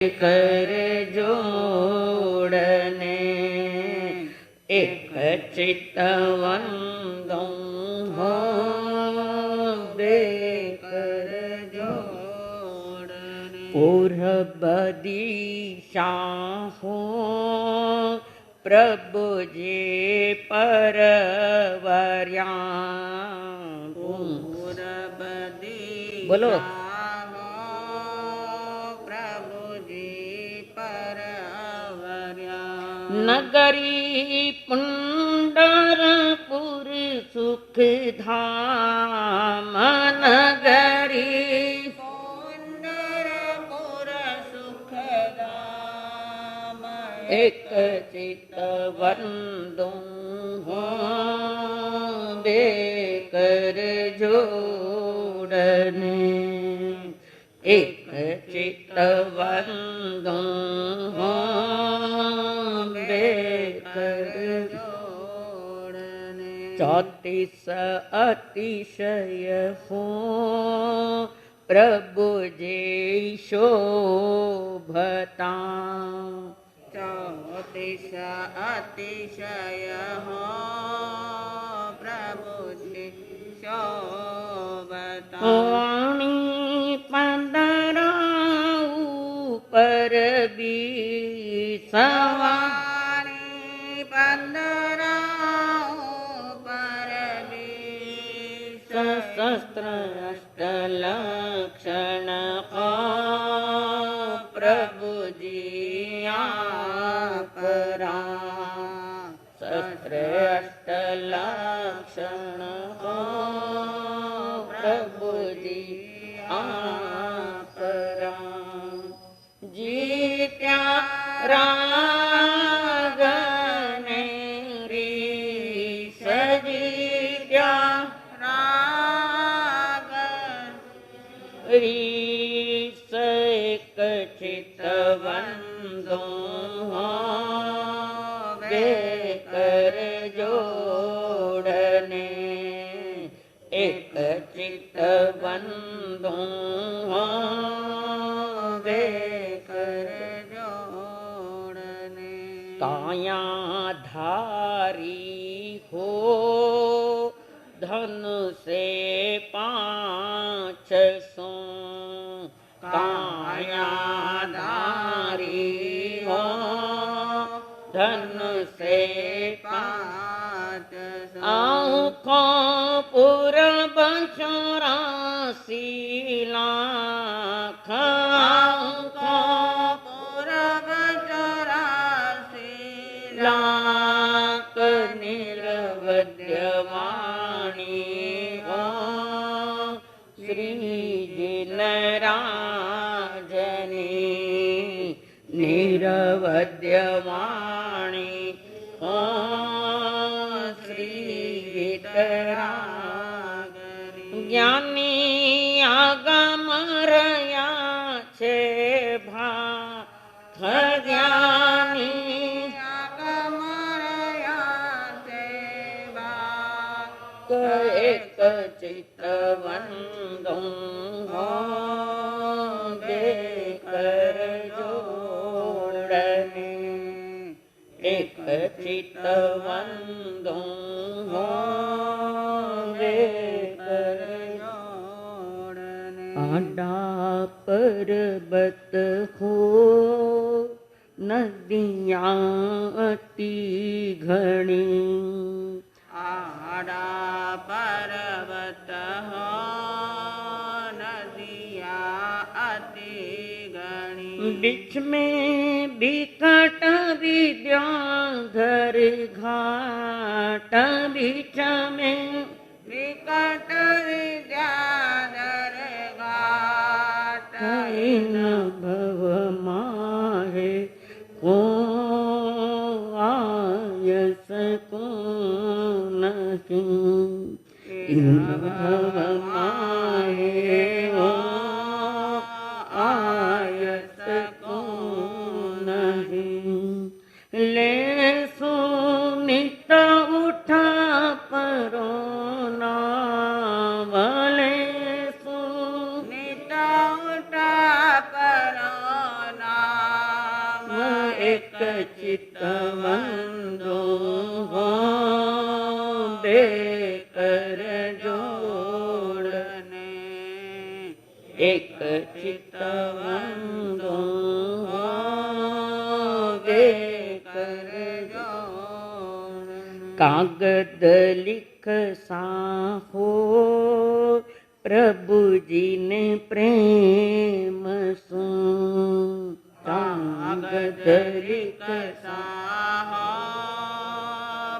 कर जोड़ने एक चित्तवंदो हो बेकर जोड़ने पूर्व दिशा हो प्रभु जी परवर्या पूर्व दिशा बोलो नगरी पुंडरपुर सुख धाम नगरी पुंडरपुर सुख धाम एक चित्तवंदो हो बेकर जोड़ने एक चित्तवंदो हो चौतीस अतिशय हो प्रभु जी शोभता चौतीस अतिशय हो प्रभु जी शोभता वाणी 15 ऊपर 20 सहस्त्र अष्टलक्षण प्रभु जी परा सहस्त्र अष्टलक्षण प्रभु जी परा जीत्या रागने री सजीत्या रीस एक चित्तवंदो हो बेकर जोड़ने एक चित्तवंदो हो बेकर जोड़ने काया धारी हो धन से 500 कायाधारी हो धन से 500 आँखों पूरब 84 लाख आँखों पूरब 84 लाख निर्वद्यवाणी हो श्री जिनराजनी निरवद्यवाणी हो श्री वितरागनी ज्ञानी आगम रया छे भाथ ज्ञानी आगम रया छे भाथ एक चित्तवंदो हो बेकर जोड़ने एक चित्तवंदो हो बेकर जोड़ने आडा पर्वत हो नदियाँ अति घनी आडा पर्वत हो बीच में बिकट विद्याधर घाट बीच में बिकट विद्याधर घाट इन भव माहे को आयस को नहीं इन भव माहे हो आयस को नहीं ले सुनित उठा परोना वाले सुनित उठा परोना एक चित्त बंधु हो देकर जोड़ने, एक चित्त बंधु हो देकर जोड़ने। कागद लिख साहो प्रभु जी ने प्रेम सु, कागद लिख साहो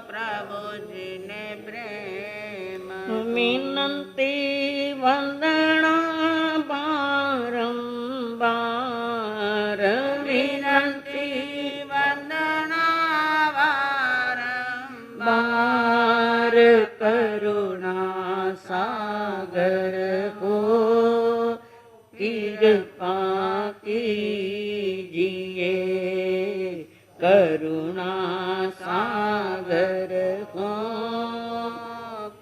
प्रभु जी ने प्रेम, विनंती वंदना बारंबार, विनंती वंदना बारंबार, करुणा सागर हो कृपा कीजिए, करुणा सागर हो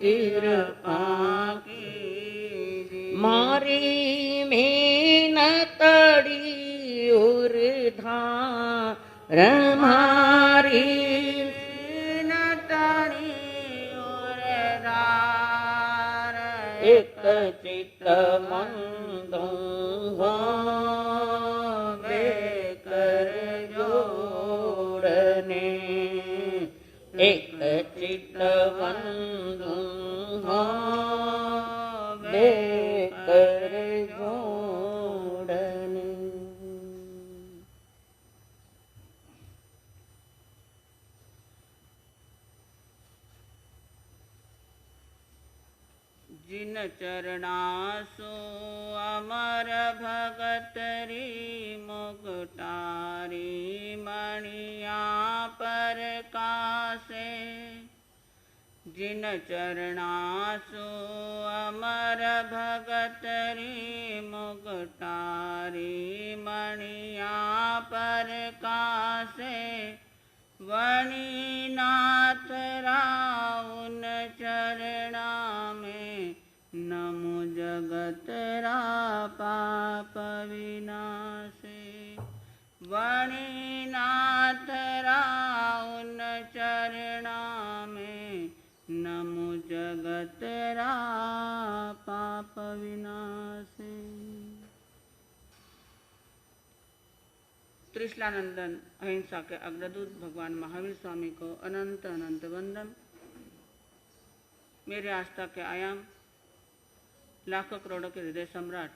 कृपा कीजिए। मारी मेहनतड़ी उर्धार, मारी मेहनतड़ी उर्धार, एक चित्त बंधु हो देकर जोड़ने, एक चित्त बंधु हो देकर जोड़ने। जिन चरणासु अमर भगतरी मुकुटारी मणिया पर कासे, जिन चरणासु अमर भगतरी मुकुटारी मणिया पर कासे, वणिनाथ राउन चरणा में नमो जगतरा पाप विनाशे, वणिनाथ राउन चरणा में नमो जगतरा पाप विनाशे। त्रिशलानंदन अहिंसा के अग्रदूत भगवान महावीर स्वामी को अनंत अनंत वंदन। मेरे आस्था के आयाम लाखों करोड़ों के हृदय सम्राट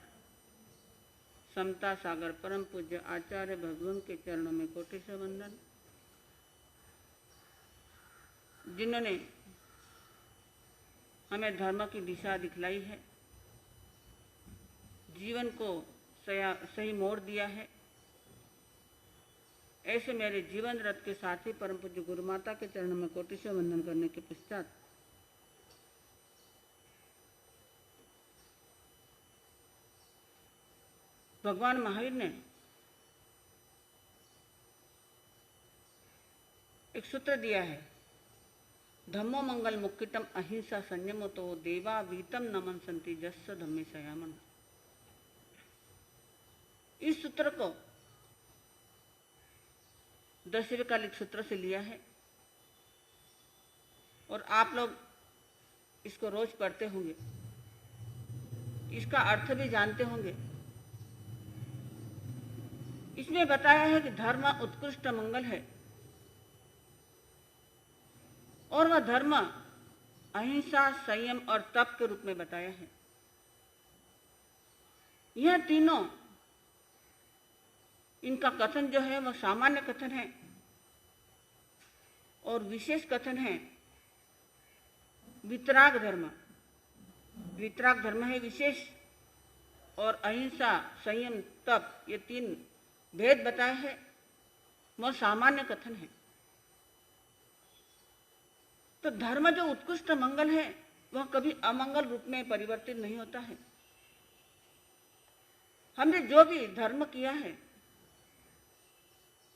समता सागर परम पूज्य आचार्य भगवान के चरणों में कोटि से वंदन, जिन्होंने हमें धर्म की दिशा दिखलाई है, जीवन को सही मोड़ दिया है। ऐसे मेरे जीवन रथ के साथी परम पूज्य गुरु माता के चरणों में कोटि से वंदन करने के पश्चात भगवान महावीर ने एक सूत्र दिया है, धम्मो मंगल मुक्किटम अहिंसा संयमो तो देवा वीतम नमन संति जस्स धम्मे सयामन। इस सूत्र को 10वें कालिक सूत्र से लिया है और आप लोग इसको रोज पढ़ते होंगे, इसका अर्थ भी जानते होंगे। इसमें बताया है कि धर्म उत्कृष्ट मंगल है और वह धर्म अहिंसा, संयम और तप के रूप में बताया है। यह तीनों, इनका कथन जो है वह सामान्य कथन है और विशेष कथन है वितराग धर्म। वितराग धर्म है विशेष और अहिंसा, संयम, तप, ये तीन भेद बताए हैं, वह सामान्य कथन है। तो धर्म जो उत्कृष्ट मंगल है वह कभी अमंगल रूप में परिवर्तित नहीं होता है। हमने जो भी धर्म किया है,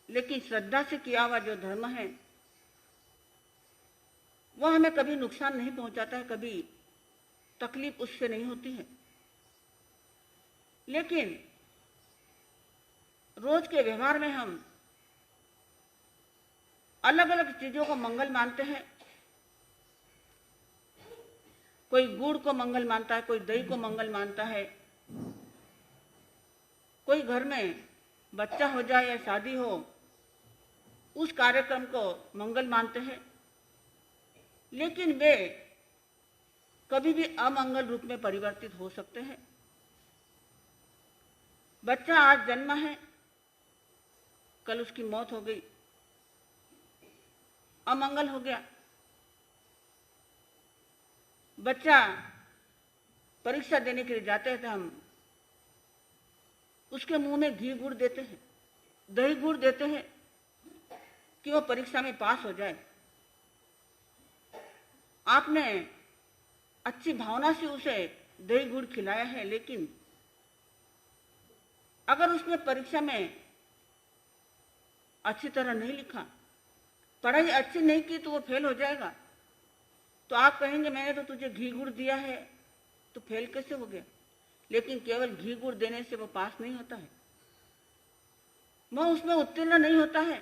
लेकिन श्रद्धा से किया हुआ जो धर्म है वह हमें कभी नुकसान नहीं पहुंचाता है, कभी तकलीफ उससे नहीं होती है। लेकिन रोज के व्यवहार में हम अलग अलग चीजों को मंगल मानते हैं। कोई गुड़ को मंगल मानता है, कोई दही को मंगल मानता है, कोई घर में बच्चा हो जाए या शादी हो उस कार्यक्रम को मंगल मानते हैं। लेकिन वे कभी भी अमंगल रूप में परिवर्तित हो सकते हैं। बच्चा आज जन्मा है, कल उसकी मौत हो गई, अमंगल हो गया। बच्चा परीक्षा देने के लिए जाते हैं तो हम उसके मुंह में घी गुड़ देते हैं, दही गुड़ देते हैं कि वो परीक्षा में पास हो जाए। आपने अच्छी भावना से उसे दही गुड़ खिलाया है, लेकिन अगर उसने परीक्षा में अच्छी तरह नहीं लिखा, पढ़ाई अच्छी नहीं की तो वो फेल हो जाएगा। तो आप कहेंगे मैंने तो तुझे घी गुड़ दिया है तो फेल कैसे हो गया? लेकिन केवल घी गुड़ देने से वो पास नहीं होता है, वह उसमें उत्तीर्ण नहीं होता है।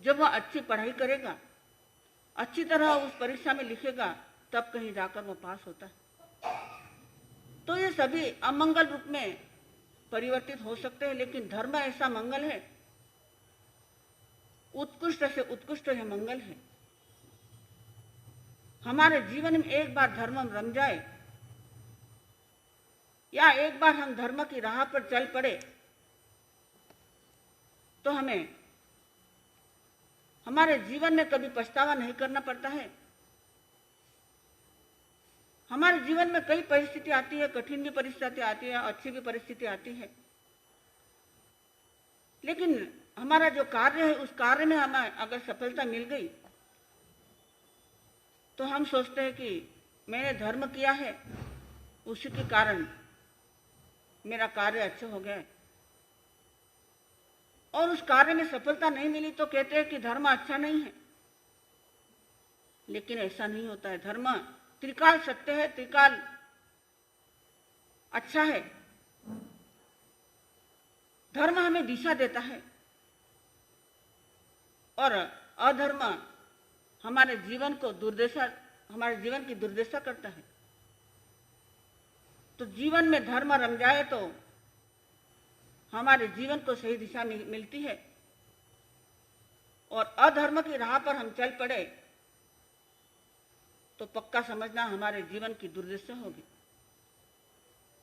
जब वह अच्छी पढ़ाई करेगा, अच्छी तरह उस परीक्षा में लिखेगा, तब कहीं जाकर वो पास होता है। तो ये सभी अमंगल रूप में परिवर्तित हो सकते हैं, लेकिन धर्म ऐसा मंगल है, उत्कृष्ट से उत्कृष्ट यह मंगल है। हमारे जीवन में एक बार धर्म रम जाए या एक बार हम धर्म की राह पर चल पड़े तो हमें हमारे जीवन में कभी पछतावा नहीं करना पड़ता है। हमारे जीवन में कई परिस्थिति आती है, कठिन भी परिस्थिति आती है, अच्छी भी परिस्थिति आती है, लेकिन हमारा जो कार्य है उस कार्य में हमें अगर सफलता मिल गई तो हम सोचते हैं कि मैंने धर्म किया है, उसी के कारण मेरा कार्य अच्छा हो गया है। और उस कार्य में सफलता नहीं मिली तो कहते हैं कि धर्म अच्छा नहीं है, लेकिन ऐसा नहीं होता है। धर्म त्रिकाल सत्य है, त्रिकाल अच्छा है। धर्म हमें दिशा देता है और अधर्म हमारे जीवन को दुर्दशा, हमारे जीवन की दुर्दशा करता है। तो जीवन में धर्म रम जाए तो हमारे जीवन को सही दिशा मिलती है, और अधर्म की राह पर हम चल पड़े तो पक्का समझना हमारे जीवन की दुर्दशा होगी।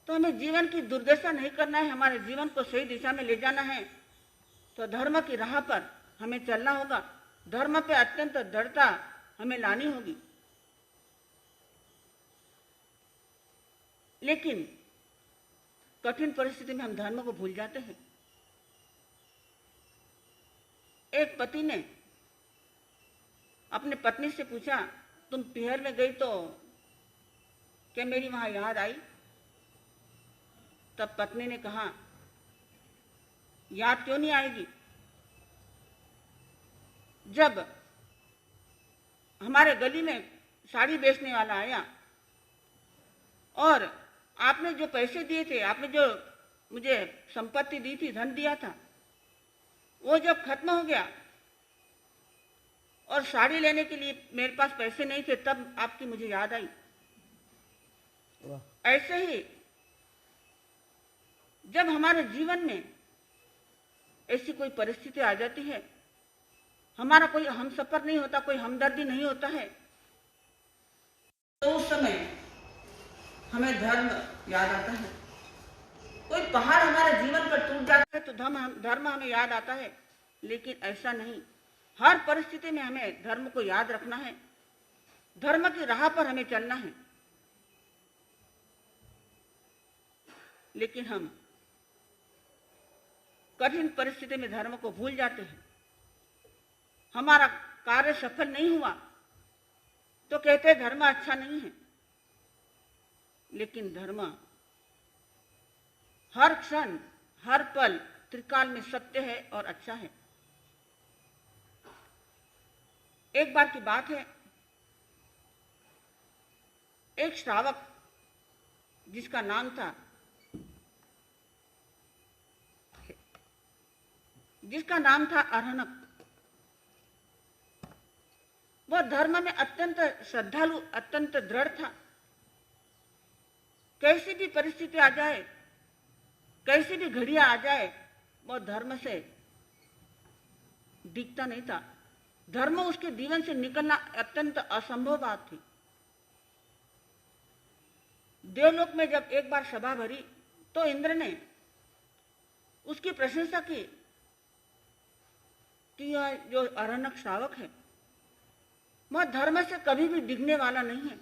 तो हमें जीवन की दुर्दशा नहीं करना है, हमारे जीवन को सही दिशा में ले जाना है। तो धर्म की राह पर हमें चलना होगा, धर्म पे अत्यंत दृढ़ता हमें लानी होगी। लेकिन कठिन परिस्थिति में हम धर्म को भूल जाते हैं। एक पति ने अपने पत्नी से पूछा, तुम पीहर में गई तो क्या मेरी वहां याद आई? तब पत्नी ने कहा, याद क्यों नहीं आएगी? जब हमारे गली में साड़ी बेचने वाला आया और आपने जो पैसे दिए थे, आपने जो मुझे संपत्ति दी थी, धन दिया था, वो जब खत्म हो गया और साड़ी लेने के लिए मेरे पास पैसे नहीं थे, तब आपकी मुझे याद आई। ऐसे ही जब हमारे जीवन में ऐसी कोई परिस्थिति आ जाती है, हमारा कोई हमसफर नहीं होता, कोई हमदर्दी नहीं होता है, तो उस समय हमें धर्म याद आता है। कोई पहाड़ हमारे जीवन पर टूट जाता है तो धर्म हमें याद आता है, लेकिन ऐसा नहीं। हर परिस्थिति में हमें धर्म को याद रखना है, धर्म की राह पर हमें चलना है। लेकिन हम कठिन परिस्थिति में धर्म को भूल जाते हैं। हमारा कार्य सफल नहीं हुआ तो कहते हैं धर्म अच्छा नहीं है, लेकिन धर्म हर क्षण हर पल त्रिकाल में सत्य है और अच्छा है। एक बार की बात है, एक श्रावक जिसका नाम था अरहनक, वह धर्म में अत्यंत श्रद्धालु, अत्यंत दृढ़ था। कैसी भी परिस्थिति आ जाए, कैसी भी घड़ियां आ जाए, वह धर्म से दिखता नहीं था। धर्म उसके जीवन से निकलना अत्यंत असंभव बात थी। देवलोक में जब एक बार सभा भरी तो इंद्र ने उसकी प्रशंसा की कि यह जो अरण्यक श्रावक है वह धर्म से कभी भी डिगने वाला नहीं है।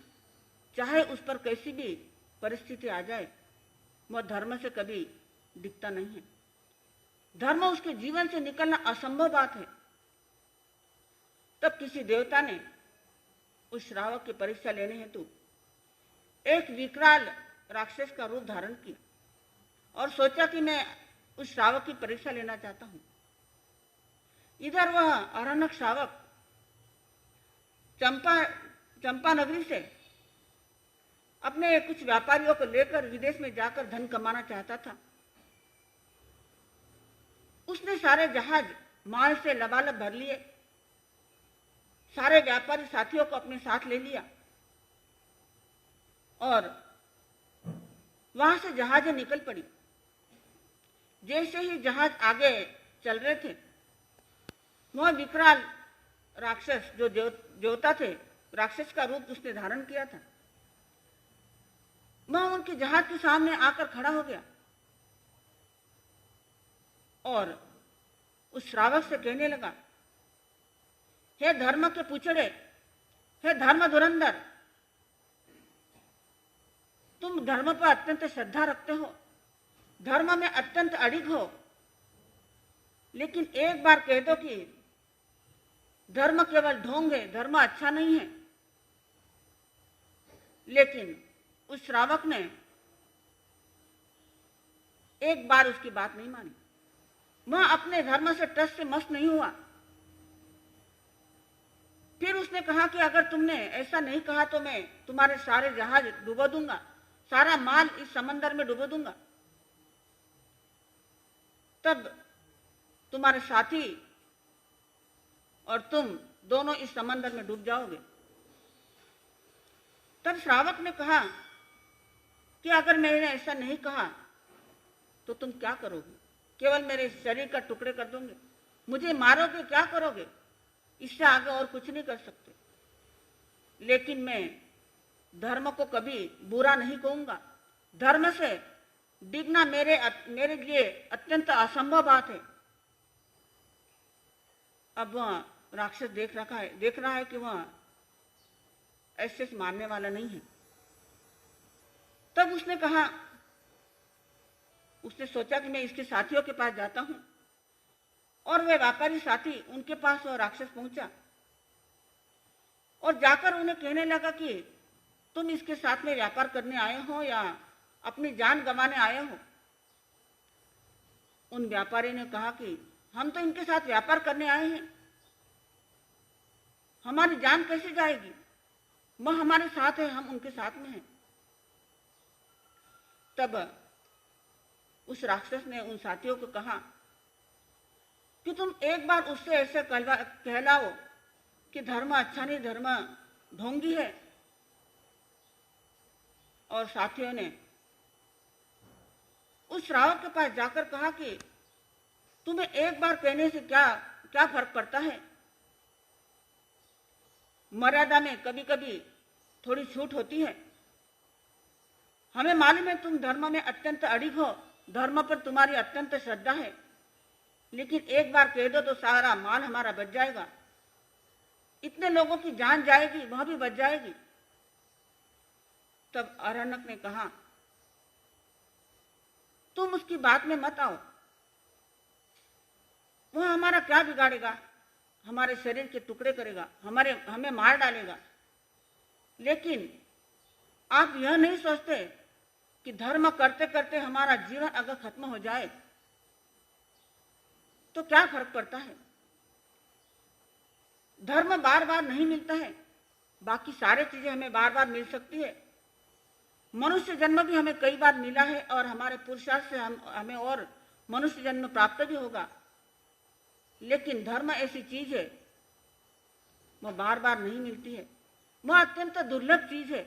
चाहे उस पर कैसी भी परिस्थिति आ जाए, वह धर्म से कभी दिखता नहीं है। धर्म उसके जीवन से निकलना असंभव बात है। तब किसी देवता ने उस श्रावक की परीक्षा लेने हेतु एक विकराल राक्षस का रूप धारण किया और सोचा कि मैं उस श्रावक की परीक्षा लेना चाहता हूं। इधर वह अरण्यक श्रावक चंपा नगरी से अपने कुछ व्यापारियों को लेकर विदेश में जाकर धन कमाना चाहता था। उसने सारे जहाज माल से लबालब भर लिए, सारे व्यापारी साथियों को अपने साथ ले लिया और वहां से जहाजें निकल पड़ी। जैसे ही जहाज आगे चल रहे थे, वह विकराल राक्षस जो देवता थे, राक्षस का रूप उसने धारण किया था, वह उनके जहाज के सामने आकर खड़ा हो गया और उस श्रावक से कहने लगा, हे धर्म के पुछड़े, हे धर्म धुरंधर, तुम धर्म पर अत्यंत श्रद्धा रखते हो, धर्म में अत्यंत अडिग हो, लेकिन एक बार कह दो कि धर्म केवल ढोंग है, धर्म अच्छा नहीं है। लेकिन उस श्रावक ने एक बार उसकी बात नहीं मानी। वह अपने धर्म से टस से मस्त नहीं हुआ। फिर उसने कहा कि अगर तुमने ऐसा नहीं कहा तो मैं तुम्हारे सारे जहाज डुबो दूंगा, सारा माल इस समंदर में डुबो दूंगा। तब तुम्हारे साथी और तुम दोनों इस समंदर में डूब जाओगे। तब श्रावक ने कहा कि अगर मैंने ऐसा नहीं कहा तो तुम क्या करोगे? केवल मेरे शरीर का टुकड़े कर दोगे, मुझे मारोगे, क्या करोगे? इससे आगे और कुछ नहीं कर सकते। लेकिन मैं धर्म को कभी बुरा नहीं कहूंगा। धर्म से डिगना मेरे लिए अत्यंत असंभव बात है। अब वह राक्षस देख रहा है कि वह ऐसे मारने वाला नहीं है। तब उसने सोचा कि मैं इसके साथियों के पास जाता हूं, और वे व्यापारी साथी उनके पास वह राक्षस पहुंचा और जाकर उन्हें कहने लगा कि तुम इसके साथ में व्यापार करने आए हो या अपनी जान गंवाने आए हो? उन व्यापारी ने कहा कि हम तो इनके साथ व्यापार करने आए हैं, हमारी जान कैसे जाएगी? वह हमारे साथ है, हम उनके साथ में हैं। तब उस राक्षस ने उन साथियों को कहा कि तुम एक बार उससे ऐसे कहलाओ कि धर्म अच्छा नहीं, धर्म ढोंगी है। और साथियों ने उस श्रावक के पास जाकर कहा कि तुम्हें एक बार कहने से क्या फर्क पड़ता है? मर्यादा में कभी कभी थोड़ी छूट होती है। हमें मालूम है तुम धर्म में अत्यंत अडिग हो, धर्म पर तुम्हारी अत्यंत श्रद्धा है, लेकिन एक बार कह दो तो सारा माल हमारा बच जाएगा, इतने लोगों की जान जाएगी, वह भी बच जाएगी। तब अरण्यक ने कहा, तुम उसकी बात में मत आओ, वह हमारा क्या बिगाड़ेगा? हमारे शरीर के टुकड़े करेगा, हमें मार डालेगा। लेकिन आप यह नहीं सोचते कि धर्म करते करते हमारा जीवन अगर खत्म हो जाए तो क्या फर्क पड़ता है? धर्म बार बार नहीं मिलता है, बाकी सारी चीजें हमें बार बार मिल सकती है। मनुष्य जन्म भी हमें कई बार मिला है और हमारे पुरुषार्थ से हमें और मनुष्य जन्म प्राप्त भी होगा। लेकिन धर्म ऐसी चीज है वो बार बार नहीं मिलती है, वह अत्यंत दुर्लभ चीज है।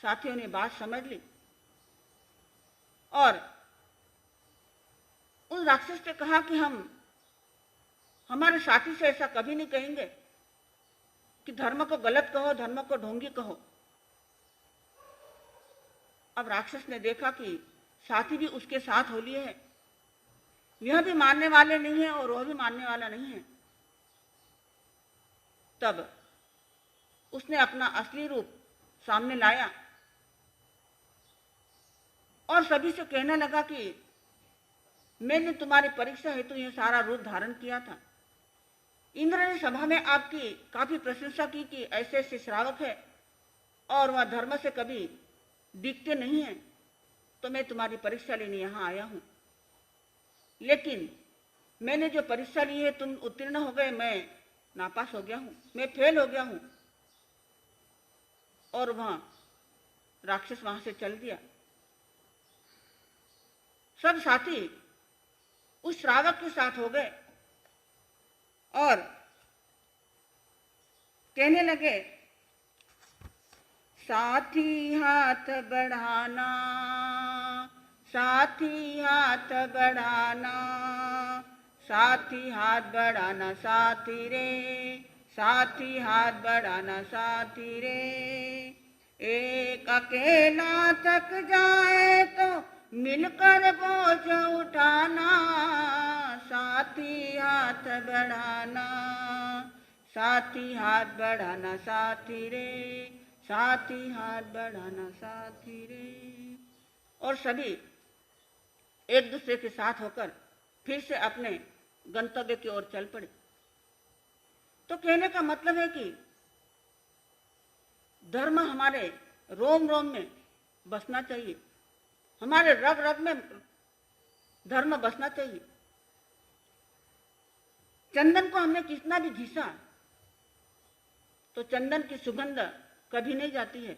साथियों ने बात समझ ली और उन राक्षस ने कहा कि हम हमारे साथी से ऐसा कभी नहीं कहेंगे कि धर्म को गलत कहो, धर्म को ढोंगी कहो। अब राक्षस ने देखा कि साथी भी उसके साथ हो लिए है, यह भी मानने वाले नहीं है और वह भी मानने वाला नहीं है। तब उसने अपना असली रूप सामने लाया और सभी से कहने लगा कि मैंने तुम्हारी परीक्षा हेतु यह सारा रूप धारण किया था। इंद्र ने सभा में आपकी काफी प्रशंसा की कि ऐसे ऐसे श्रावक है और वह धर्म से कभी दिखते नहीं है, तो मैं तुम्हारी परीक्षा लेने यहाँ आया हूँ। लेकिन मैंने जो परीक्षा ली है तुम उत्तीर्ण हो गए, मैं नापास हो गया हूँ, मैं फेल हो गया हूँ। और वह राक्षस वहां से चल दिया। सब साथी उस श्रावक के साथ हो गए और कहने लगे, साथी हाथ बढ़ाना, साथी हाथ बढ़ाना, साथी हाथ बढ़ाना साथी रे, साथी हाथ बढ़ाना साथी रे। एक अकेला थक जाए तो मिलकर बोझ उठाना, साथी हाथ बढ़ाना, साथी हाथ बढ़ाना साथी रे, साथी हाथ बढ़ाना साथी रे। और सभी एक दूसरे के साथ होकर फिर से अपने गंतव्य की ओर चल पड़े। तो कहने का मतलब है कि धर्म हमारे रोम रोम में बसना चाहिए, हमारे रग रग में धर्म बसना चाहिए। चंदन को हमने कितना भी घिसा तो चंदन की सुगंध कभी नहीं जाती है।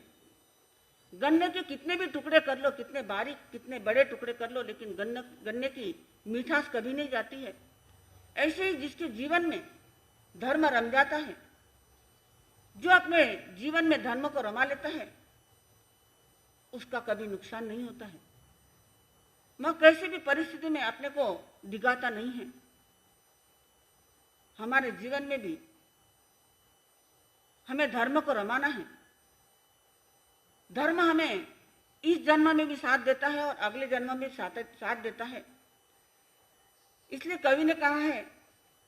गन्ने के कितने भी टुकड़े कर लो, कितने बारीक कितने बड़े टुकड़े कर लो, लेकिन गन्ने की मीठास कभी नहीं जाती है। ऐसे ही जिसके जीवन में धर्म रम जाता है, जो अपने जीवन में धर्म को रमा लेता है, उसका कभी नुकसान नहीं होता है। वह कैसी भी परिस्थिति में अपने को डिगाता नहीं है। हमारे जीवन में भी हमें धर्म को रमाना है। धर्म हमें इस जन्म में भी साथ देता है और अगले जन्म में साथ देता है। इसलिए कवि ने कहा है,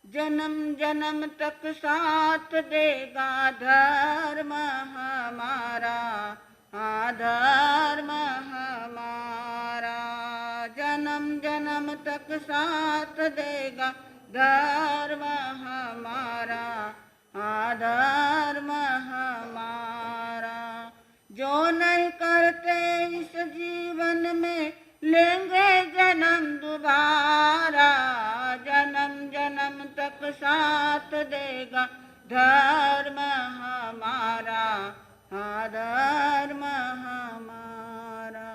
जन्म जन्म तक साथ देगा धर्म हमारा, हाँ धर्म हमारा। जन्म जन्म तक साथ देगा धर्म हमारा, हाँ धर्म हमारा। जो नहीं करते इस जीवन में लेंगे जन्म दोबारा, जन्म जन्म तक साथ देगा धर्म हमारा, हाँ धर्म हमारा।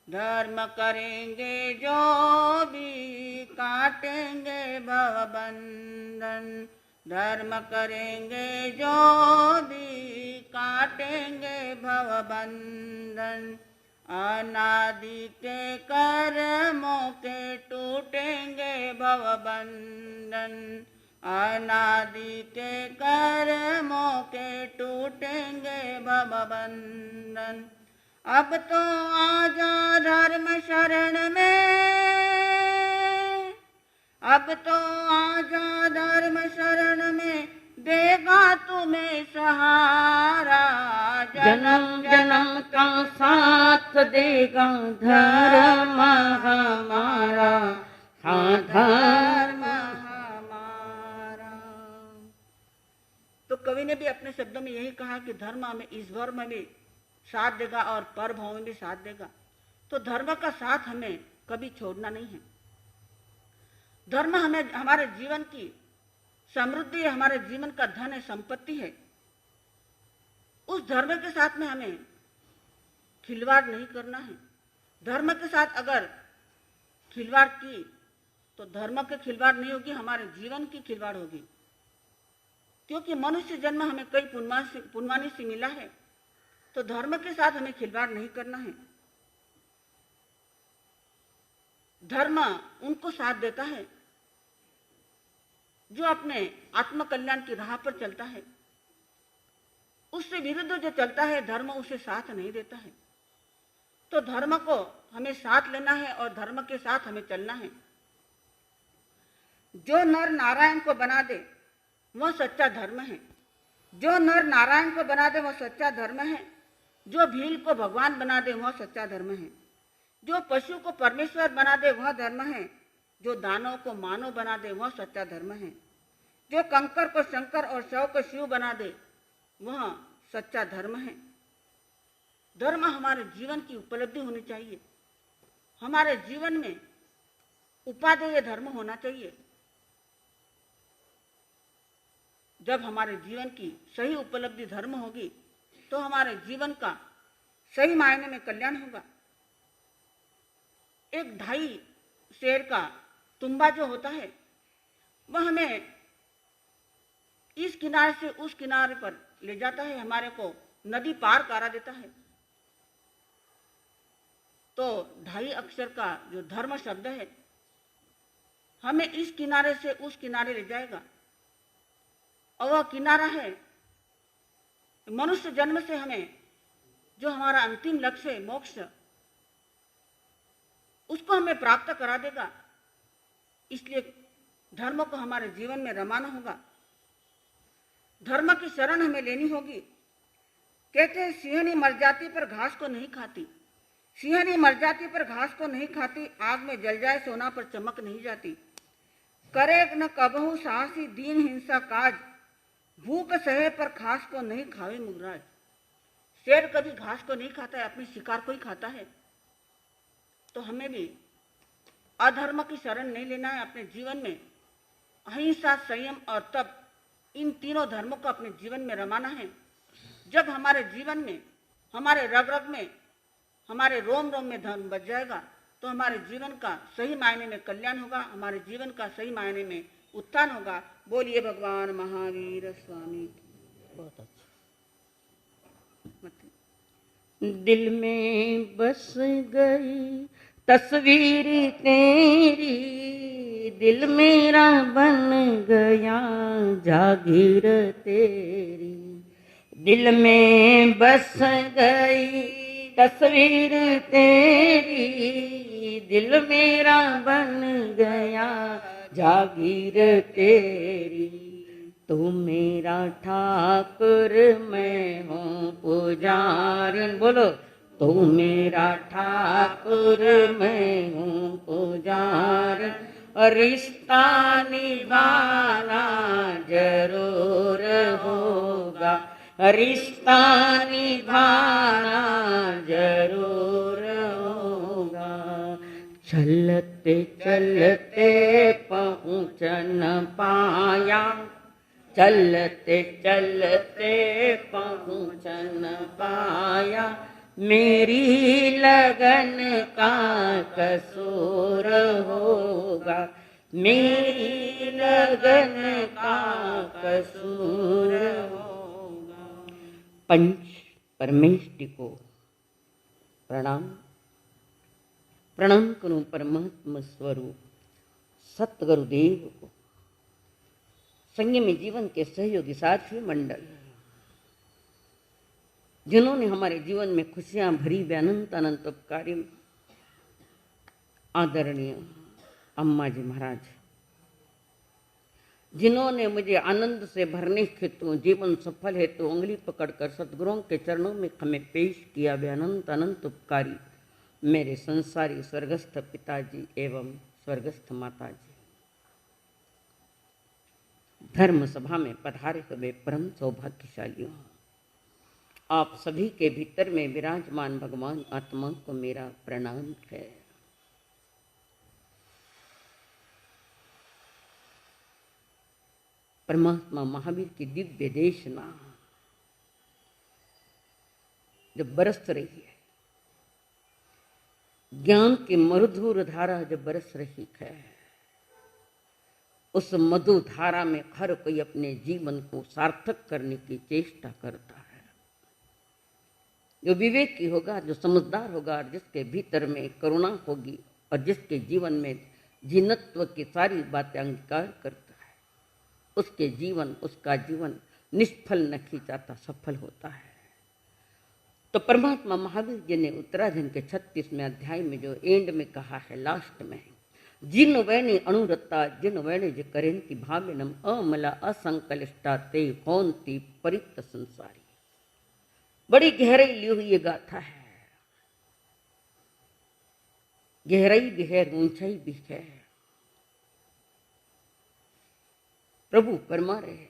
धर्म करेंगे जो भी काटेंगे भवबंधन, धर्म करेंगे जो भी काटेंगे भवबंधन। अनादि के कर्मों के टूटेंगे भवबंधन, अनादि के कर्मों के टूटेंगे भवबंधन। अब तो आजा धर्म शरण में, अब तो आजा धर्म शरण में, देगा तुम्हें सहारा। जन्म जन्म का साथ देगा धर्म हमारा, हाँ धर्म हमारा। तो कवि ने भी अपने शब्दों में यही कहा कि धर्म हमें इस भर में भी साथ देगा और पर भाव में भी साथ देगा। तो धर्म का साथ हमें कभी छोड़ना नहीं है। धर्म हमें हमारे जीवन की समृद्धि, हमारे जीवन का धन है, संपत्ति है। उस धर्म के साथ में हमें खिलवाड़ नहीं करना है। धर्म के साथ अगर खिलवाड़ की तो धर्म के खिलवाड़ नहीं होगी, हमारे जीवन की खिलवाड़ होगी। क्योंकि मनुष्य जन्म हमें कई पुनवानी से मिला है, तो धर्म के साथ हमें खिलवाड़ नहीं करना है। धर्म उनको साथ देता है जो अपने आत्मकल्याण की राह पर चलता है। उससे विरुद्ध जो चलता है, धर्म उसे साथ नहीं देता है। तो धर्म को हमें साथ लेना है और धर्म के साथ हमें चलना है। जो नर नारायण को बना दे वह सच्चा धर्म है। जो नर नारायण को बना दे वह सच्चा धर्म है। जो भील को भगवान बना दे वह सच्चा धर्म है। जो पशु को परमेश्वर बना दे वह धर्म है। जो दानव को मानव बना दे वह सच्चा धर्म है। जो कंकर को शंकर और शव को शिव बना दे वह सच्चा धर्म है। धर्म हमारे जीवन की उपलब्धि होनी चाहिए। हमारे जीवन में उपादेय धर्म होना चाहिए। जब हमारे जीवन की सही उपलब्धि धर्म होगी तो हमारे जीवन का सही मायने में कल्याण होगा। एक 2.5 शेर का तुम्बा जो होता है वह हमें इस किनारे से उस किनारे पर ले जाता है, हमारे को नदी पार करा देता है। तो 2.5 अक्षर का जो धर्म शब्द है हमें इस किनारे से उस किनारे ले जाएगा। और वह किनारा है मनुष्य जन्म से हमें जो हमारा अंतिम लक्ष्य है मोक्ष, उसको हमें प्राप्त करा देगा। इसलिए धर्म को हमारे जीवन में रमाना होगा। धर्म की शरण हमें लेनी होगी। कहते हैं सिंहनी मर जाती पर घास को नहीं खाती। सिंहनी मर जाती पर घास को नहीं खाती, आग में जल जाए सोना पर चमक नहीं जाती। करे न कबहू साहसी दीन हिंसा काज, भूख सहे पर घास को नहीं खावे मुगराज। शेर कभी घास को नहीं खाता है, अपनी शिकार को ही खाता है। तो हमें भी अधर्म की शरण नहीं लेना है। अपने जीवन में अहिंसा, संयम और तप, इन तीनों धर्मों को अपने जीवन में रमाना है। जब हमारे जीवन में, हमारे रग रग में, हमारे रोम रोम में धर्म बच जाएगा तो हमारे जीवन का सही मायने में कल्याण होगा, हमारे जीवन का सही मायने में उत्थान होगा। बोलिए भगवान महावीर स्वामी। बहुत अच्छा। दिल में बस गई तस्वीर तेरी, दिल मेरा बन गया जागीर तेरी। दिल में बस गई तस्वीर तेरी, दिल मेरा बन गया जागीर तेरी। तू मेरा ठाकुर मैं हूँ पुजारी। बोलो, तू मेरा ठाकुर मैं हूँ पुजारी। रिश्ता निभाना जरूर होगा, रिश्ता निभाना जरूर होगा। चलते चलते पहुँच न पाया, चलते चलते पहुँच न पाया। मेरी लगन का कसूर होगा, मेरी लगन का कसूर होगा। पंच परमेष्टि को प्रणाम। प्रणाम करूं परमात्मा स्वरूप सतगुरुदेव को, संयमी जीवन के सहयोगी साथी मंडल, जिन्होंने हमारे जीवन में खुशियां भरी वे अनंत अनंत उपकारी आदरणीय अम्मा जी महाराज, जिन्होंने मुझे आनंद से भरने हेतु जीवन सफल हेतु उंगली पकड़कर सतगुरुओं के चरणों में हमें पेश किया, वे अनंत अनंत उपकारी मेरे संसारी स्वर्गस्थ पिताजी एवं स्वर्गस्थ माताजी। धर्म सभा में पधारे हुए परम सौभाग्यशालियों, आप सभी के भीतर में विराजमान भगवान आत्मा को मेरा प्रणाम है। परमात्मा महावीर की दिव्य देशना जब बरस रही है, ज्ञान की मधुर धारा जब बरस रही है, उस मधु धारा में हर कोई अपने जीवन को सार्थक करने की चेष्टा करता है। जो विवेकी होगा, जो समझदार होगा, जिसके भीतर में करुणा होगी और जिसके जीवन में जीनत्व की सारी बातें अंगीकार करता है, उसका जीवन निष्फल न खींचाता, सफल होता है। तो परमात्मा महावीर जी ने उत्तराधन के 36वें अध्याय में जो एंड में कहा है, लास्ट में, जिन वैने अनुरता जिन वैने जे करेंति भाविनम अमला असंकलिष्टा ते होंति परित संसारी। बड़ी गहराई ली हुई ये गाथा है, गहराई भी है, ऊंचाई भी है। प्रभु फरमा रहे हैं,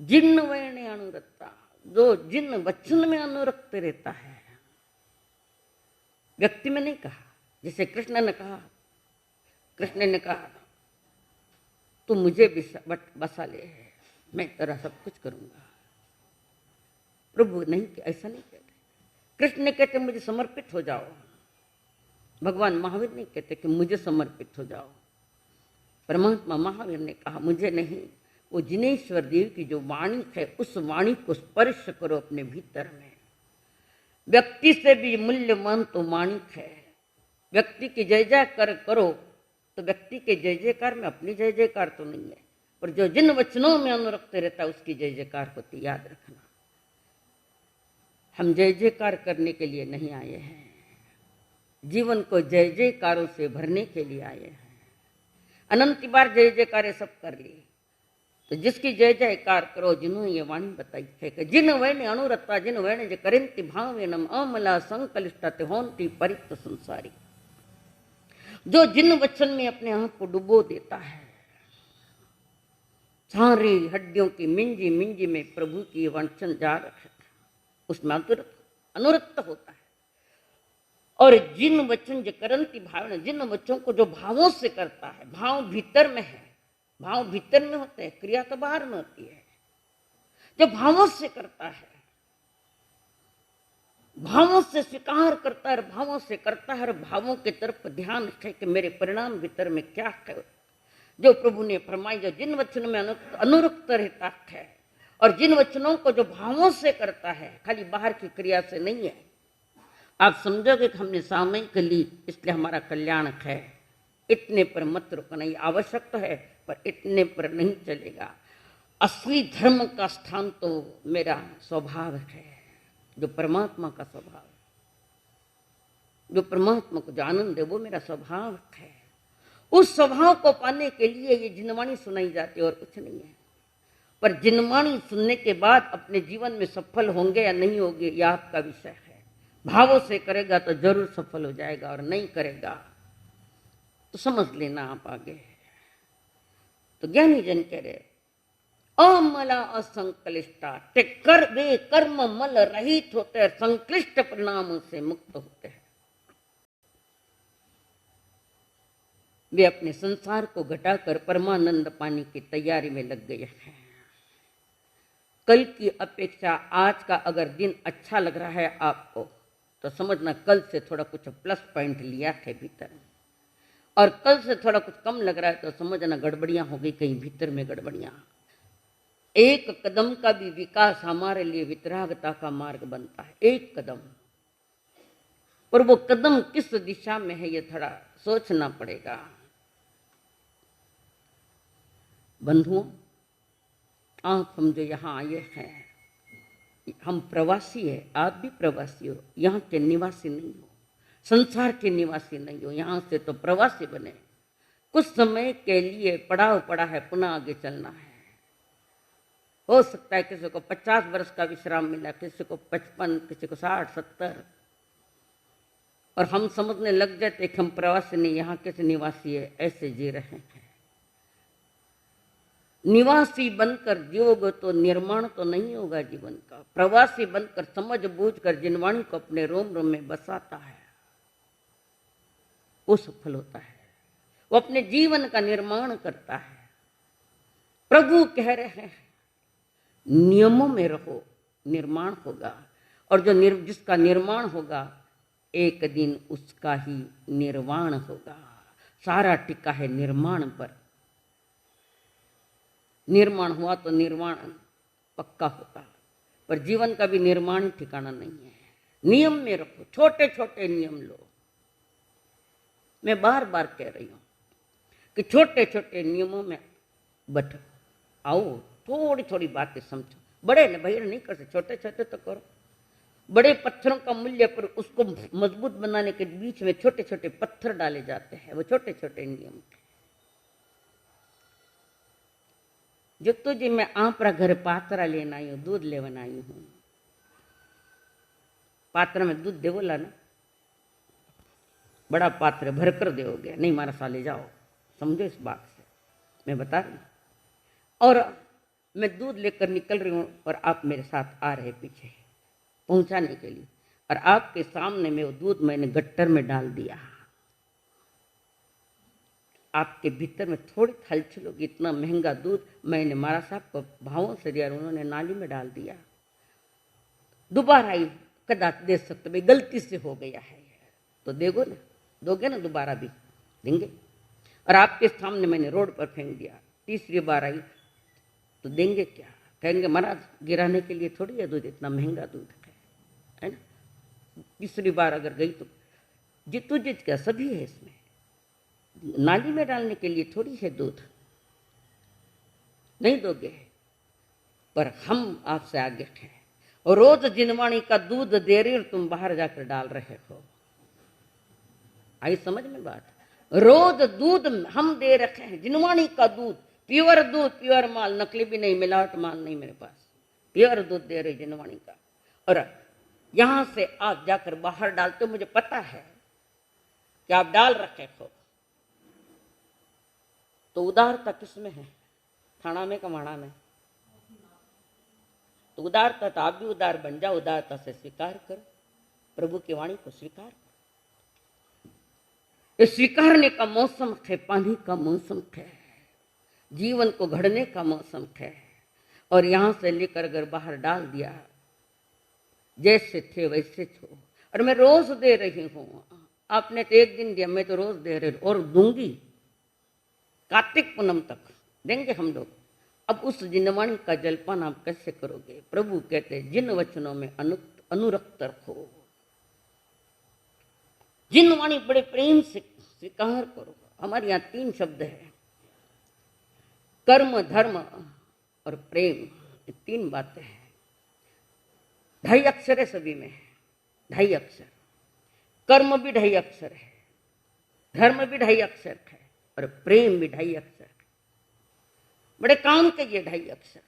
जिन वैने अनुरता, जो जिन वचन में अनुरक्त रहता है, व्यक्ति में नहीं कहा। जैसे कृष्ण ने कहा, कृष्ण ने कहा तू मुझे बसा ले, मैं तेरा सब कुछ करूंगा। प्रभु नहीं, ऐसा नहीं कहते। कृष्ण कहते मुझे समर्पित हो जाओ, भगवान महावीर नहीं कहते कि मुझे समर्पित हो जाओ। परमात्मा महावीर ने कहा मुझे नहीं, वो जिनेश्वर देव की जो वाणी है, उस वाणी को स्पर्श करो अपने भीतर में। व्यक्ति से भी मूल्यवान तो वाणी है। व्यक्ति की जय जयकार करो तो व्यक्ति के जय जयकार में अपनी जय जयकार तो नहीं है, पर जो जिन वचनों में अनुरक्त रहता है उसकी जय जयकार होती। याद रखना, हम जय जयकार करने के लिए नहीं आए हैं, जीवन को जय जयकारों से भरने के लिए आए हैं। अनंत बार जय जयकारें सब कर ली, तो जिसकी जय जयकार करो, जिन्होंने ये वाणी बताई है कि जिन वैने अनुरता जिन वैने जे करेंति भावेनम अमला संकलिष्टा ते होंति परित संसारी। जो जिन वचन में अपने आप को डुबो देता है, सारी हड्डियों की मिंजी मिंजी में प्रभु की वचन जा रखे, उसमें अनुरक्त होता है। और जिन वचन जो करंती भावना, जिन वचनों को जो भावों से करता है, भाव भीतर में है, भाव भीतर में होते हैं, क्रिया तो बाहर में होती है। जो भावों से करता है, भावों से स्वीकार करता है, भावों से करता है, भावों की तरफ ध्यान है कि मेरे परिणाम भीतर में क्या है। जो प्रभु ने फरमाई, जो जिन वचनों में अनुरक्त रहता है और जिन वचनों को जो भावों से करता है, खाली बाहर की क्रिया से नहीं है। आप समझोगे कि हमने सामयिक ली इसलिए हमारा कल्याण है, इतने पर मत रुकना। ये आवश्यक तो है, पर इतने पर नहीं चलेगा। असली धर्म का स्थान तो मेरा स्वभाव है, जो परमात्मा का स्वभाव, जो परमात्मा को जो आनंद है, वो मेरा स्वभाव है। उस स्वभाव को पाने के लिए ये जिनवाणी सुनाई जाती है और कुछ नहीं है। पर जिनवाणी सुनने के बाद अपने जीवन में सफल होंगे या नहीं होंगे, यह आपका विषय है। भावों से करेगा तो जरूर सफल हो जाएगा, और नहीं करेगा तो समझ लेना आप आगे। तो ज्ञानी जन कह रहे, अमला असंक्लिष्टा, ते कर वे कर्म मल रहित होते हैं, संक्लिष्ट परिणामों से मुक्त होते हैं। वे अपने संसार को घटाकर परमानंद पाने की तैयारी में लग गए हैं। कल की अपेक्षा आज का अगर दिन अच्छा लग रहा है आपको, तो समझना कल से थोड़ा कुछ प्लस पॉइंट लिया है भीतर, और कल से थोड़ा कुछ कम लग रहा है तो समझना गड़बड़ियां हो गई कहीं भीतर में, गड़बड़ियां। एक कदम का भी विकास हमारे लिए वितरागता का मार्ग बनता है, एक कदम। और वो कदम किस दिशा में है, ये थोड़ा सोचना पड़ेगा। बंधुओं, आप हम जो यहाँ आए हैं, हम प्रवासी है, आप भी प्रवासी हो, यहाँ के निवासी नहीं हो, संसार के निवासी नहीं हो, यहाँ से तो प्रवासी बने। कुछ समय के लिए पड़ाव पड़ा है, पुनः आगे चलना है। हो सकता है किसी को 50 वर्ष का विश्राम मिला, किसी को 55, किसी को 60, 70, और हम समझने लग जाते कि हम प्रवासी नहीं, यहाँ किसी निवासी है, ऐसे जी रहे हैं। निवासी बनकर जियोगे तो निर्माण तो नहीं होगा जीवन का। प्रवासी बनकर समझ बूझ कर जिनवाणी को अपने रोम रोम में बसाता है, वो सफल होता है, वो अपने जीवन का निर्माण करता है। प्रभु कह रहे हैं नियमों में रहो, निर्माण होगा, और जो जिसका निर्माण होगा एक दिन उसका ही निर्वाण होगा। सारा टिका है निर्माण पर। निर्माण हुआ तो निर्वाण पक्का होगा, पर जीवन का भी निर्माण ठिकाना नहीं है। नियम में रखो, छोटे छोटे नियम लो। मैं बार बार कह रही हूं कि छोटे छोटे नियमों में बैठो, आओ, थोड़ी थोड़ी बातें समझो। बड़े न भैया नहीं कर सकते, छोटे छोटे तो करो। बड़े पत्थरों का मूल्य पर उसको मजबूत बनाने के बीच में छोटे छोटे पत्थर डाले जाते हैं, वो छोटे छोटे नियम। जो तुझे मैं आपरा घर पात्रा लेना आई हूं, दूध लेवन आई हूं। पात्र में दूध देवोला ना, बड़ा पात्र भरकर देओगे, नहीं मारा सा ले जाओ। समझो इस बात से, मैं बता रही हूं। और मैं दूध लेकर निकल रही हूं और आप मेरे साथ आ रहे पीछे पहुंचाने के लिए, और आपके सामने में वो दूध मैंने गट्टर में डाल दिया। आपके भीतर में थोड़ी हलचल होगी, इतना महंगा दूध मैंने महाराज साहब को भावों से दिया, उन्होंने नाली में डाल दिया। दोबारा आई कदाच दे सकते, भाई गलती से हो गया है तो देगो ना, दोगे ना, दोबारा भी देंगे। और आपके सामने मैंने रोड पर फेंक दिया, तीसरी बार आई तो देंगे क्या? कहेंगे महाराज गिराने के लिए थोड़ी है दूध, इतना महंगा दूध है ना। तीसरी बार अगर गई तो जितू जित क्या सभी है इसमें, नाली में डालने के लिए थोड़ी है दूध, नहीं दोगे। पर हम आपसे आगे हैं, और रोज जिनवाणी का दूध दे रही और तुम बाहर जाकर डाल रहे हो। आई समझ में बात? रोज दूध हम दे रखे हैं, जिनवाणी का दूध, प्योर दूध, प्योर माल, नकली भी नहीं, मिलावट माल नहीं मेरे पास, प्योर दूध दे रहे जिनवाणी का। और यहां से आप जाकर बाहर डालते हो, मुझे पता है कि आप डाल रखे हो। तो उदारता किसमें है? थाना में कमाड़ा में? तो उदारता तो आप भी उदार बन जाओ, उदारता से स्वीकार करो, प्रभु की वाणी को स्वीकार करो। ये स्वीकारने का मौसम है, पानी का मौसम है, जीवन को घड़ने का मौसम है। और यहां से लेकर अगर बाहर डाल दिया, जैसे थे वैसे छो। और मैं रोज दे रही हूं, आपने तो एक दिन दिया, मैं तो रोज दे रही हूं और दूंगी, कार्तिक पूनम तक देंगे हम लोग। अब उस जिनवाणी का जलपान आप कैसे करोगे? प्रभु कहते जिन वचनों में अनुरक्त रखो, जिनवाणी बड़े प्रेम से स्वीकार करो। हमारे यहाँ 3 शब्द है, कर्म, धर्म और प्रेम, ये 3 बातें हैं। 2.5 अक्षर है सभी में, 2.5 अक्षर। कर्म भी 2.5 अक्षर है, धर्म भी 2.5 अक्षर है, और प्रेम भी 2.5 अक्षर है। बड़े काम के ये 2.5 अक्षर।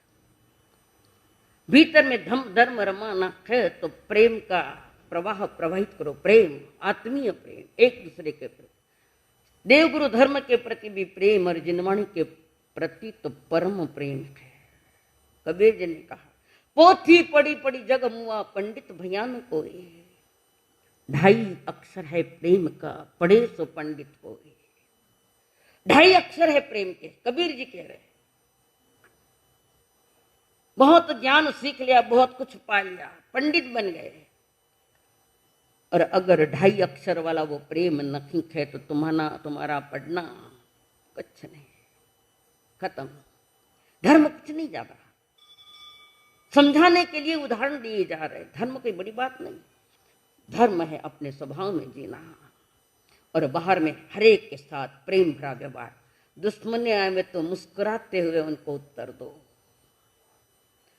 भीतर में धर्म रमाना है तो प्रेम का प्रवाह प्रवाहित करो। प्रेम, आत्मीय प्रेम, एक दूसरे के प्रति, देवगुरु धर्म के प्रति भी प्रेम, और जिनवाणी के प्रति तो परम प्रेम है। कबीर जी ने कहा, पोथी पड़ी पड़ी जग मुआ, पंडित भयान कोई। 2.5 अक्षर है प्रेम का, पढ़े सो पंडित कोई। 2.5 अक्षर है प्रेम के, कबीर जी कह रहे। बहुत ज्ञान सीख लिया, बहुत कुछ पा लिया, पंडित बन गए, और अगर 2.5 अक्षर वाला वो प्रेम नहीं है तो तुम्हारा पढ़ना कुछ नहीं, खत्म। धर्म कुछ नहीं ज्यादा, समझाने के लिए उदाहरण दिए जा रहे। धर्म कोई बड़ी बात नहीं, धर्म है अपने स्वभाव में जीना, और बाहर में हरेक के साथ प्रेम भरा व्यवहार। दुश्मन आए में तो मुस्कुराते हुए उनको उत्तर दो।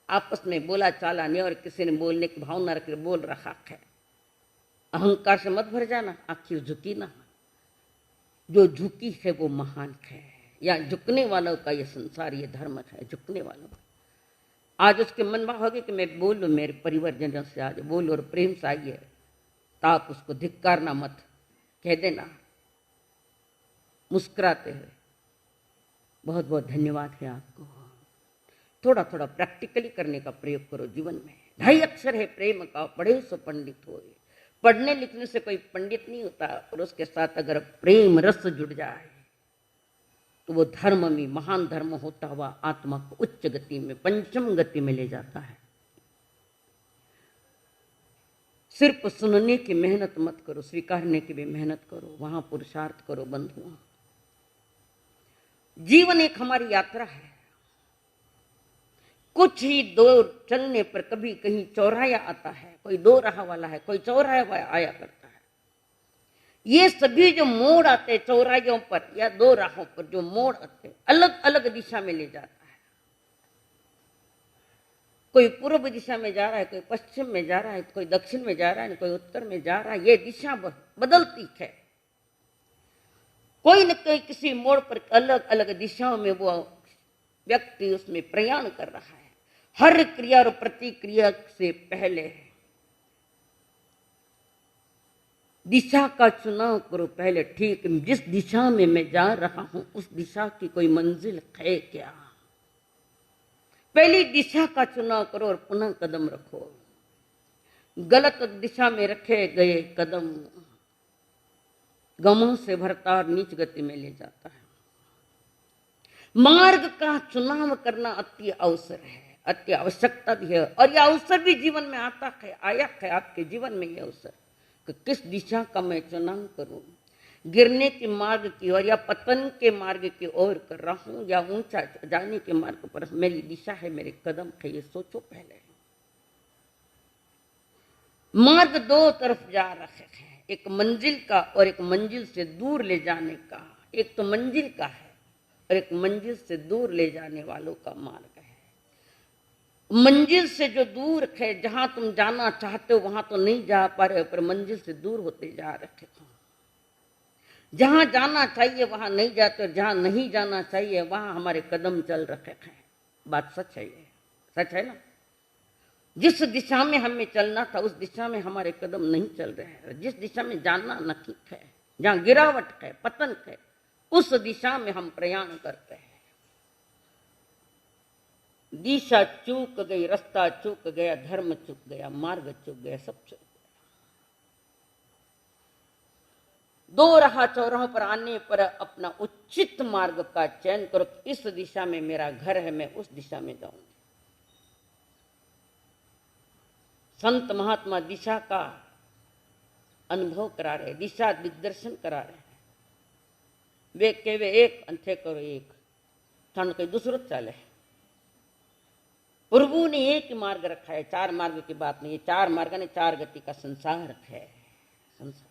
आपस में बोला चाला नहीं, और किसी ने बोलने की भावना रख बोल रखा है। अहंकार से मत भर जाना, आखिर झुकी ना। जो झुकी है वो महान है, या झुकने वालों का ये संसार, ये धर्म है, झुकने वालों का। आज उसके मन में होगी कि मैं बोलूं मेरे परिवारजनों से, आज बोलो और प्रेम से आइए, तो आप उसको धिक्कारना मत, कह देना मुस्कुराते हुए, बहुत बहुत धन्यवाद है आपको। थोड़ा थोड़ा प्रैक्टिकली करने का प्रयोग करो जीवन में। 2.5 अक्षर है प्रेम का, पढ़े सो पंडित होए। पढ़ने लिखने से कोई पंडित नहीं होता, और उसके साथ अगर प्रेम रस जुड़ जाए तो वो धर्म में महान धर्म होता हुआ आत्मा को उच्च गति में, पंचम गति में ले जाता है। सिर्फ सुनने की मेहनत मत करो, स्वीकारने की भी मेहनत करो, वहां पुरुषार्थ करो बंधुओं। जीवन एक हमारी यात्रा है, कुछ ही दूर चलने पर कभी कहीं चौराया आता है, कोई दो राह वाला है, कोई चौराया आया करता है। ये सभी जो मोड़ आते चौराहों पर या दो राहों पर जो मोड़ आते अलग अलग दिशा में ले जाता है। कोई पूर्व दिशा में जा रहा है, कोई पश्चिम में जा रहा है, कोई दक्षिण में जा रहा है, कोई उत्तर में जा रहा है। ये दिशा बदलती है। कोई न कोई किसी मोड़ पर अलग अलग दिशाओं में वो व्यक्ति उसमें प्रयाण कर रहा है। हर क्रिया और प्रतिक्रिया से पहले दिशा का चुनाव करो। पहले ठीक जिस दिशा में मैं जा रहा हूं उस दिशा की कोई मंजिल है क्या? पहली दिशा का चुनाव करो और पुनः कदम रखो। गलत दिशा में रखे गए कदम गमों से भरता और नीच गति में ले जाता है। मार्ग का चुनाव करना अति अवसर है, अति आवश्यकता भी है। और यह अवसर भी जीवन में आता है, आया है आपके जीवन में यह अवसर कि किस दिशा का मैं चुनाव करूं। गिरने के मार्ग की ओर या पतन के मार्ग की ओर कर रहा हूं या ऊंचा जाने के मार्ग पर मेरी दिशा है, मेरे कदम है, ये सोचो पहले। मार्ग दो तरफ जा रहे हैं, एक मंजिल का और एक मंजिल से दूर ले जाने का। एक तो मंजिल का है और एक मंजिल से दूर ले जाने वालों का मार्ग है। मंजिल से जो दूर है, जहां तुम जाना चाहते हो वहां तो नहीं जा पा रहे हो, पर मंजिल से दूर होते जा रहे हो। जहां जाना चाहिए वहां नहीं जाते, और जहां नहीं जाना चाहिए वहां हमारे कदम चल रहे हैं। बात सच है, ये सच है ना। जिस दिशा में हमें चलना था उस दिशा में हमारे कदम नहीं चल रहे हैं। जिस दिशा में जाना नहीं है, जहां गिरावट है, पतन है, उस दिशा में हम प्रयाण करते हैं। दिशा चूक गई, रास्ता चूक गया, धर्म चूक गया, मार्ग चूक गया, सब चूक गया। दो राह चौराहों पर आने पर अपना उचित मार्ग का चयन करो। इस दिशा में मेरा घर है, मैं उस दिशा में जाऊंगी। संत महात्मा दिशा का अनुभव करा रहे, दिशा दिग्दर्शन करा रहे हैं। वे केवे एक अंथे करो एक, थाने कोई दूसरो चाले। प्रभु ने एक मार्ग रखा है, चार मार्ग की बात नहीं है। चार मार्ग ने चार गति का संसार है। संसार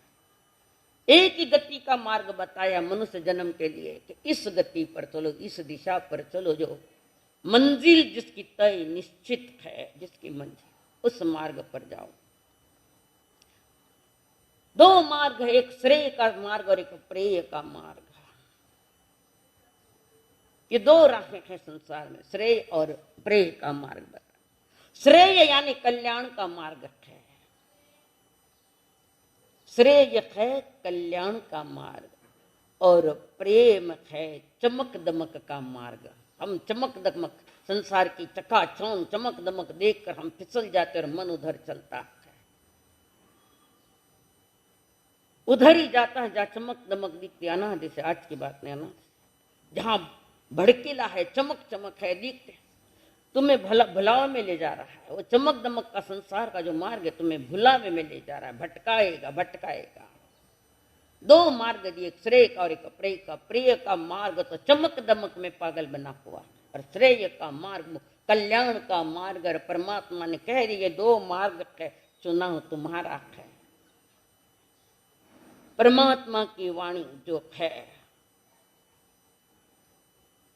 एक ही गति का मार्ग बताया मनुष्य जन्म के लिए कि इस गति पर चलो, इस दिशा पर चलो, जो मंजिल जिसकी तय निश्चित है, जिसकी मंजिल उस मार्ग पर जाओ। दो मार्ग है, एक श्रेय का मार्ग और एक प्रेय का मार्ग। ये दो राहें हैं संसार में, श्रेय और प्रेय का मार्ग बता। श्रेय यानी कल्याण का मार्ग है। श्रेय है कल्याण का मार्ग और प्रेम है चमक दमक का मार्ग। हम चमक दमक संसार की चकाचौंध चमक दमक देखकर हम फिसल जाते और मन उधर चलता है, उधर ही जाता है जहां चमक दमक दिखती। अनादि से, आज की बात नहीं, अनादि जहां भड़कीला है, चमक चमक है, दिखते तुम्हें भुलावे में ले जा रहा है। वो चमक दमक का संसार का जो मार्ग है तुम्हें भुलावे में ले जा रहा है, भटकाएगा भटकाएगा। दो मार्ग दिए, एक श्रेय का और एक प्रेय का। प्रेय का मार्ग तो चमक दमक में पागल बना हुआ, और श्रेय का मार्ग कल्याण का मार्ग। और परमात्मा ने कह दिए दो मार्ग है, चुनाव तुम्हारा है। परमात्मा की वाणी जो है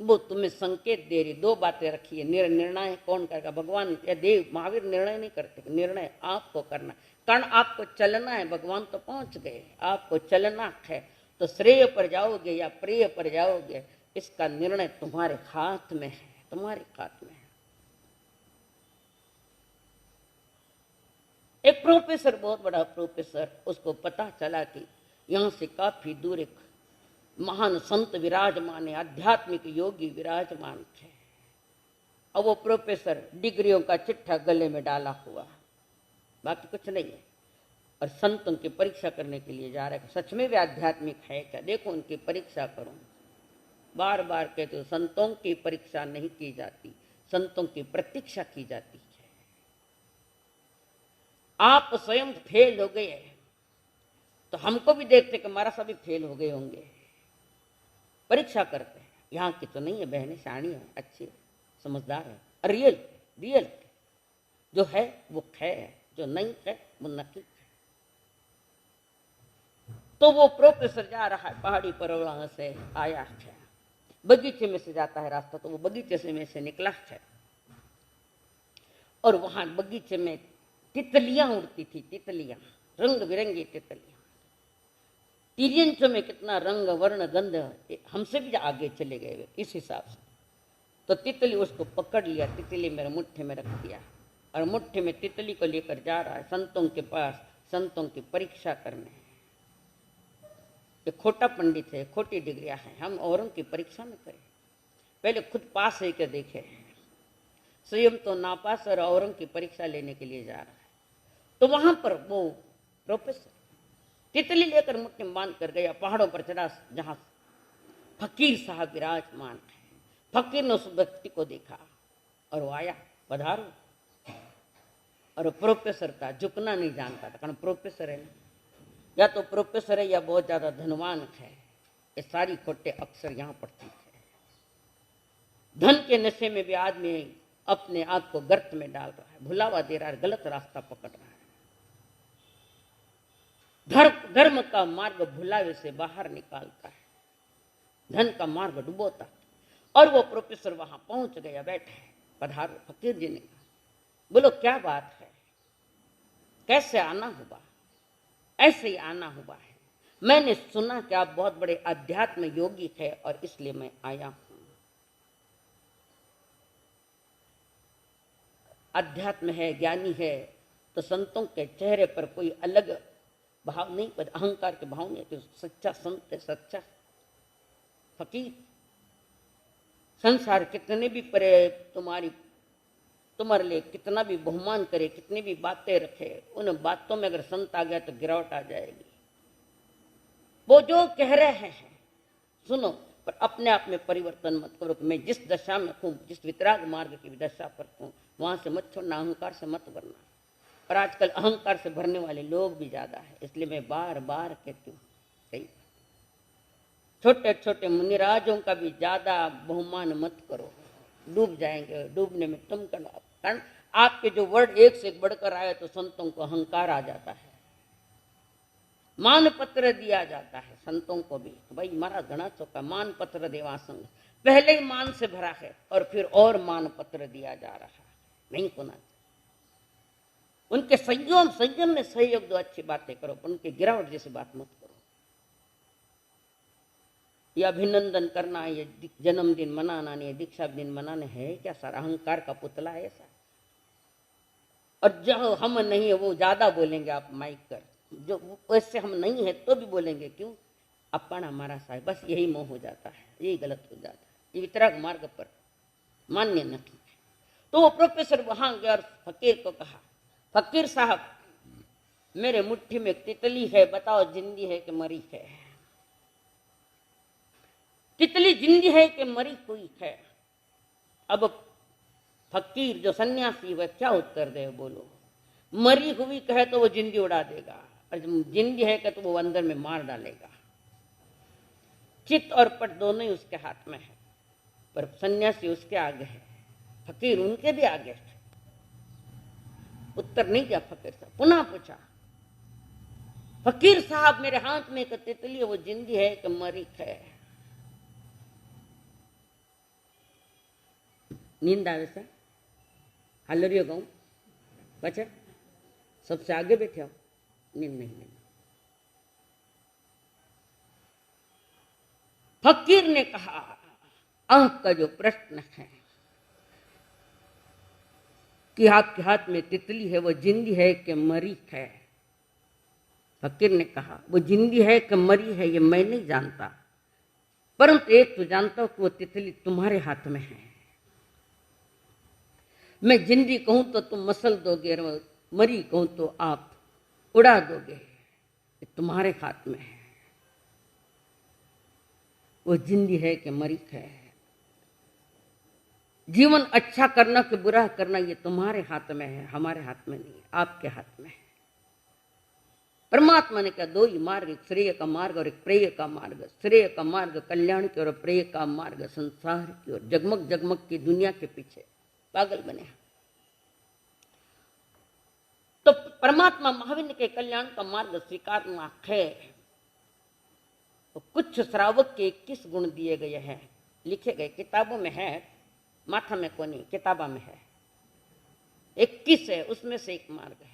वो तुम्हें संकेत दे रही। दो बातें रखी है, निर्णय कौन करेगा? भगवान या देव महावीर निर्णय नहीं करते, निर्णय आपको करना। कारण आपको चलना है, भगवान तो पहुंच गए, आपको चलना है। तो श्रेय पर जाओगे या प्रेय पर जाओगे, इसका निर्णय तुम्हारे हाथ में है, तुम्हारे हाथ में है। एक प्रोफेसर, बहुत बड़ा प्रोफेसर, उसको पता चला कि यहां से काफी दूर एक महान संत विराजमान है, आध्यात्मिक योगी विराजमान है। और वो प्रोफेसर डिग्रियों का चिट्ठा गले में डाला हुआ, बाकी कुछ नहीं है, और संतों की परीक्षा करने के लिए जा रहे हैं। सच में वे आध्यात्मिक है क्या? देखो उनकी परीक्षा करो। बार बार कहते हो संतों की परीक्षा नहीं की जाती, संतों की प्रतीक्षा की जाती है। आप स्वयं फेल हो गए तो हमको भी देखते कि हमारा सभी फेल हो गए होंगे, परीक्षा करते हैं। यहाँ की तो नहीं है, बहनें शानी है, अच्छी है, समझदार है, रियल रियल है। जो है वो है, जो नहीं है वो नकली है। तो वो प्रोफेसर जा रहा है पहाड़ी पर, वहां से आया है, बगीचे में से जाता है रास्ता, तो वो बगीचे से में से निकला है और वहां बगीचे में तितलियां उड़ती थी, तितलियां, रंग बिरंगी तितलियां। तिर्यंचों में कितना रंग वर्ण गंध, हमसे भी आगे चले गए इस हिसाब से। तो तितली उसको पकड़ लिया, तितली मेरे मुट्ठी में रख दिया और मुट्ठी में तितली को लेकर जा रहा है संतों के पास, संतों की परीक्षा करने। ये खोटा पंडित है, खोटी डिग्रियां हैं, हम औरों की परीक्षा में करें, पहले खुद पास है क्या देखे। स्वयं तो नापास और औरों की परीक्षा लेने के लिए जा रहा है। तो वहां पर वो प्रोफेसर तितली लेकर मुट्ठी में बांध कर गया, पहाड़ों पर चढ़ा जहां फकीर साहब विराजमान है। फकीर ने उस व्यक्ति को देखा और वो आया, पधारो। और प्रोफेसर था, झुकना नहीं जानता था, कारण प्रोफेसर है, या तो प्रोफेसर है या बहुत ज्यादा धनवान है। ये सारी खोटे अक्सर यहाँ पड़ती है। धन के नशे में भी आदमी अपने आप को गर्त में डाल रहा है, भुलावा दे रहा है, गलत रास्ता पकड़ रहा है। धर्म का मार्ग भुलावे से बाहर निकालता है, धन का मार्ग डुबोता। और वो प्रोफेसर वहां पहुंच गया, बैठे, पधारो। फकीर जी ने कहा, बोलो क्या बात है, कैसे आना हुआ? ऐसे ही आना हुआ है, मैंने सुना कि आप बहुत बड़े अध्यात्म योगी थे और इसलिए मैं आया हूं। अध्यात्म है, ज्ञानी है, तो संतों के चेहरे पर कोई अलग भाव नहीं, पर अहंकार के भाव नहीं। तो सच्चा संत है, सच्चा फकीर। संसार कितने भी परे तुम्हारे लिए कितना भी बहुमान करे, कितनी भी बातें रखे, उन बातों में अगर संत आ गया तो गिरावट आ जाएगी। वो जो कह रहे हैं सुनो, पर अपने आप में परिवर्तन मत करो कि मैं जिस दशा में हूं, जिस वितराग मार्ग की दशा पर हूं, वहां से मत छोड़ना, अहंकार से मत भरना। और आजकल अहंकार से भरने वाले लोग भी ज्यादा है, इसलिए मैं बार बार कहती हूँ, कई छोटे छोटे मुनिराजों का भी ज्यादा बहुमान मत करो, डूब जाएंगे। डूबने में तुम करना, कारण आपके जो वर्ड एक से एक बढ़कर आए तो संतों को अहंकार आ जाता है, मान पत्र दिया जाता है संतों को भी। तो भाई हमारा घना चौका मान पत्र देवा संग, पहले ही मान से भरा है और फिर और मान पत्र दिया जा रहा है, नहीं होना चाहिए। उनके संयम में सहयोग दो, अच्छी बातें करो, पर उनके गिरावट जैसी बात मत करो। ये अभिनंदन करना, ये जन्मदिन मनाना, ये दीक्षा दिन मनाने है क्या? सारा अहंकार का पुतला है ऐसा। और जो हम नहीं है वो ज्यादा बोलेंगे, आप माइक कर, जो वैसे हम नहीं है तो भी बोलेंगे, क्यों? अपन हमारा सा है, बस यही मोह हो जाता है, यही गलत हो जाता है, ये वितराग मार्ग पर मान्य नहीं है। तो वो प्रोफेसर वहां गया और फकीर को कहा, फकीर साहब मेरे मुट्ठी में तितली है, बताओ जिंदी है कि मरी है? तितली जिंदी है कि मरी हुई है? अब फकीर जो सन्यासी वह क्या उत्तर दे, बोलो? मरी हुई कहे तो वो जिंदी उड़ा देगा, और जिंदी है कहे तो वो अंदर में मार डालेगा। चित्त और पट दोनों ही उसके हाथ में है, पर सन्यासी उसके आगे है, फकीर उनके भी आगे है। उत्तर नहीं दिया फकीर साहब, पुनः पूछा, फकीर साहब मेरे हाथ में एक तितली है, वो जिंदी है कि मरी है? नींद आवे सर, हालरियो गाऊं बच्चा, सबसे आगे बैठे हो, नींद नहीं। फकीर ने कहा, आंख का जो प्रश्न है कि आपके हाथ में तितली है, वो जिंदी है कि मरी है? फकीर ने कहा, वो जिंदी है कि मरी है ये मैं नहीं जानता, परंतु एक तो जानता हूं कि वो तितली तुम्हारे हाथ में है। मैं जिंदी कहूं तो तुम मसल दोगे, मरी कहूं तो आप उड़ा दोगे, ये तुम्हारे हाथ में है। वो जिंदी है कि मरी है? जीवन अच्छा करना कि बुरा करना ये तुम्हारे हाथ में है, हमारे हाथ में नहीं, आपके हाथ में है। परमात्मा ने कहा दो ही मार्ग, एक श्रेय का मार्ग और एक प्रेय का मार्ग। श्रेय का मार्ग कल्याण की ओर, प्रेय का मार्ग संसार की ओर, जगमग जगमग की दुनिया के पीछे पागल बने। तो परमात्मा महावीर के कल्याण का मार्ग स्वीकारना है। तो कुछ श्रावक के 21 गुण दिए गए हैं, लिखे गए, किताबों में है, माथा में को नहीं, किताबा में है, 21 है, उसमें से एक मार्ग है।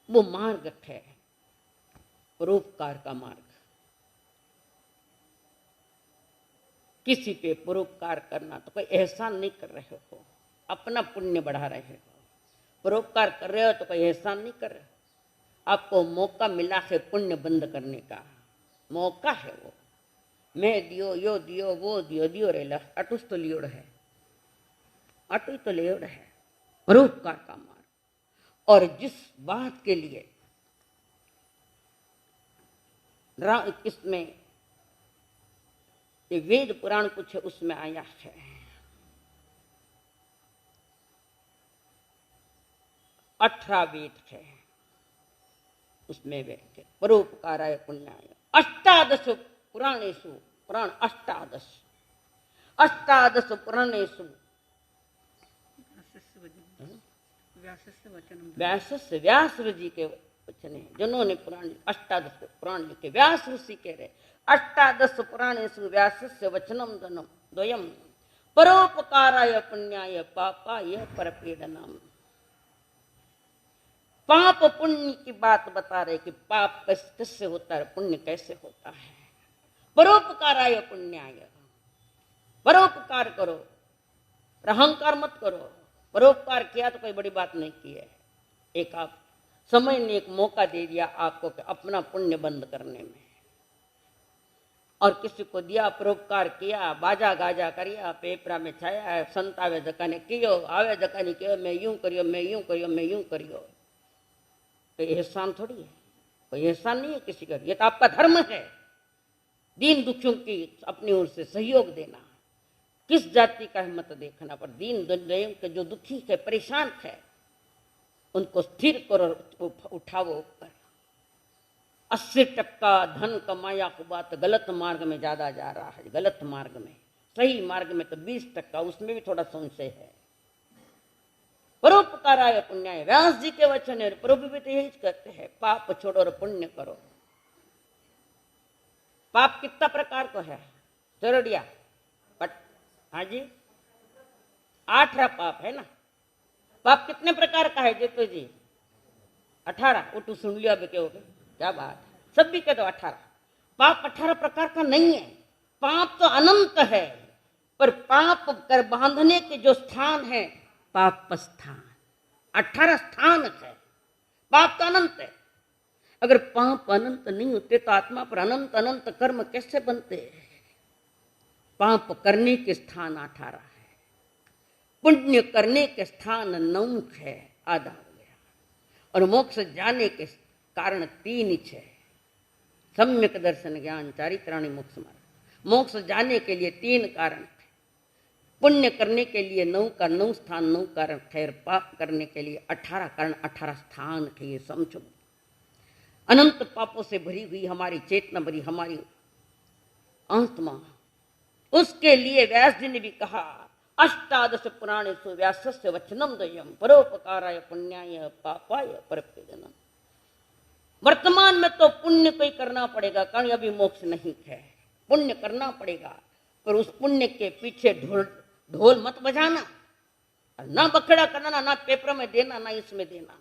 वो मार्ग है परोपकार का मार्ग। किसी पे परोपकार करना, तो कोई एहसान नहीं कर रहे हो, अपना पुण्य बढ़ा रहे हो। परोपकार कर रहे हो तो कोई एहसान नहीं कर रहे हो, आपको मौका मिला है पुण्य बंद करने का, मौका है वो। मैं दियो, यो दियो, वो दियो, दियो रेला, अटुस तो लियोड़ है, अटू तो लियोड़ है, परोपकार का मार्ग। और जिस बात के लिए इसमें ये वेद पुराण कुछ है, उसमें आया है, अठारह वेद है, उसमें वेद परोपकाराय पुण्याय अष्टादश पुराणेषु, पुराण अष्टादश, अष्टादश पुराणेषु व्यास जी के वचन है, जिन्होंने पुराण अष्टादश पुराण लिखे, व्यास ऋषि कह रहे अष्टादश पुराणेषु व्यासस्य वचनम धनम द्वयम परोपकाराय पुण्याय पापाय परपीडनम। पाप पुण्य की बात बता रहे कि पाप कैसे होता है, पुण्य कैसे होता है। परोपकाराय पुण्याय, परोपकार करो, अहंकार मत करो। परोपकार किया तो कोई बड़ी बात नहीं की है, एक आप समय ने एक मौका दे दिया आपको कि अपना पुण्य बंद करने में, और किसी को दिया, परोपकार किया, बाजा गाजा करिया, पेपरा में छाया, संत आवे जकाने कियो, आवे जकाने कियो, मैं यूं करियो, मैं यूं करियो, मैं यूं करियो, तो एहसान थोड़ी है, कोई एहसान नहीं है किसी का, ये तो आपका धर्म है। दीन दुखियों की अपनी ओर से सहयोग देना, किस जाति का है मत देखना, पर दीन दुनिया के जो दुखी है, परेशान है, उनको स्थिर करो, उठाओ ऊपर। 80% धन कमाया हुआ तो गलत मार्ग में ज्यादा जा रहा है, गलत मार्ग में। सही मार्ग में तो 20%, उसमें भी थोड़ा संशय है। परोपकाराय पुण्याय, व्यास जी के वचन है, प्रभु भी तो यही कहते हैं, पाप छोड़ो और पुण्य करो। पाप कितना प्रकार को है, चरोड़िया पट, हाँ जी 18 पाप है ना। पाप कितने प्रकार का है जेतो जी? 18। उठू सुन लिया बे, क्या बात, सब भी कह दो 18। पाप 18 प्रकार का नहीं है, पाप तो अनंत है, पर पाप कर बांधने के जो स्थान है, पाप स्थान 18 स्थान है। पाप तो अनंत है, अगर पाप अनंत नहीं होते तो आत्मा पर अनंत अनंत कर्म कैसे बनते? पाप करने के स्थान 18 है, पुण्य करने के स्थान 9 है, आधा हो गया। और मोक्ष जाने के कारण 3 है, सम्यक दर्शन ज्ञान चारित्राणि मोक्ष मार्ग। मोक्ष जाने के लिए 3 कारण है, पुण्य करने के लिए 9 का 9 स्थान 9 कारण है, पाप करने के लिए 18 कारण 18 स्थान है। ये समझो, अनंत पापों से भरी हुई हमारी चेतना, भरी हमारी आत्मा, उसके लिए व्यास जी ने भी कहा, अष्टादश पुराणेषु व्यासस्य वचनम द्वयम परोपकाराय पुण्याय पापाय परपीडनम। वर्तमान में तो पुण्य को ही करना पड़ेगा, कारण अभी मोक्ष नहीं है, पुण्य करना पड़ेगा, पर उस पुण्य के पीछे ढोल मत बजाना, ना बखड़ा करना, ना पेपर में देना, ना इसमें देना।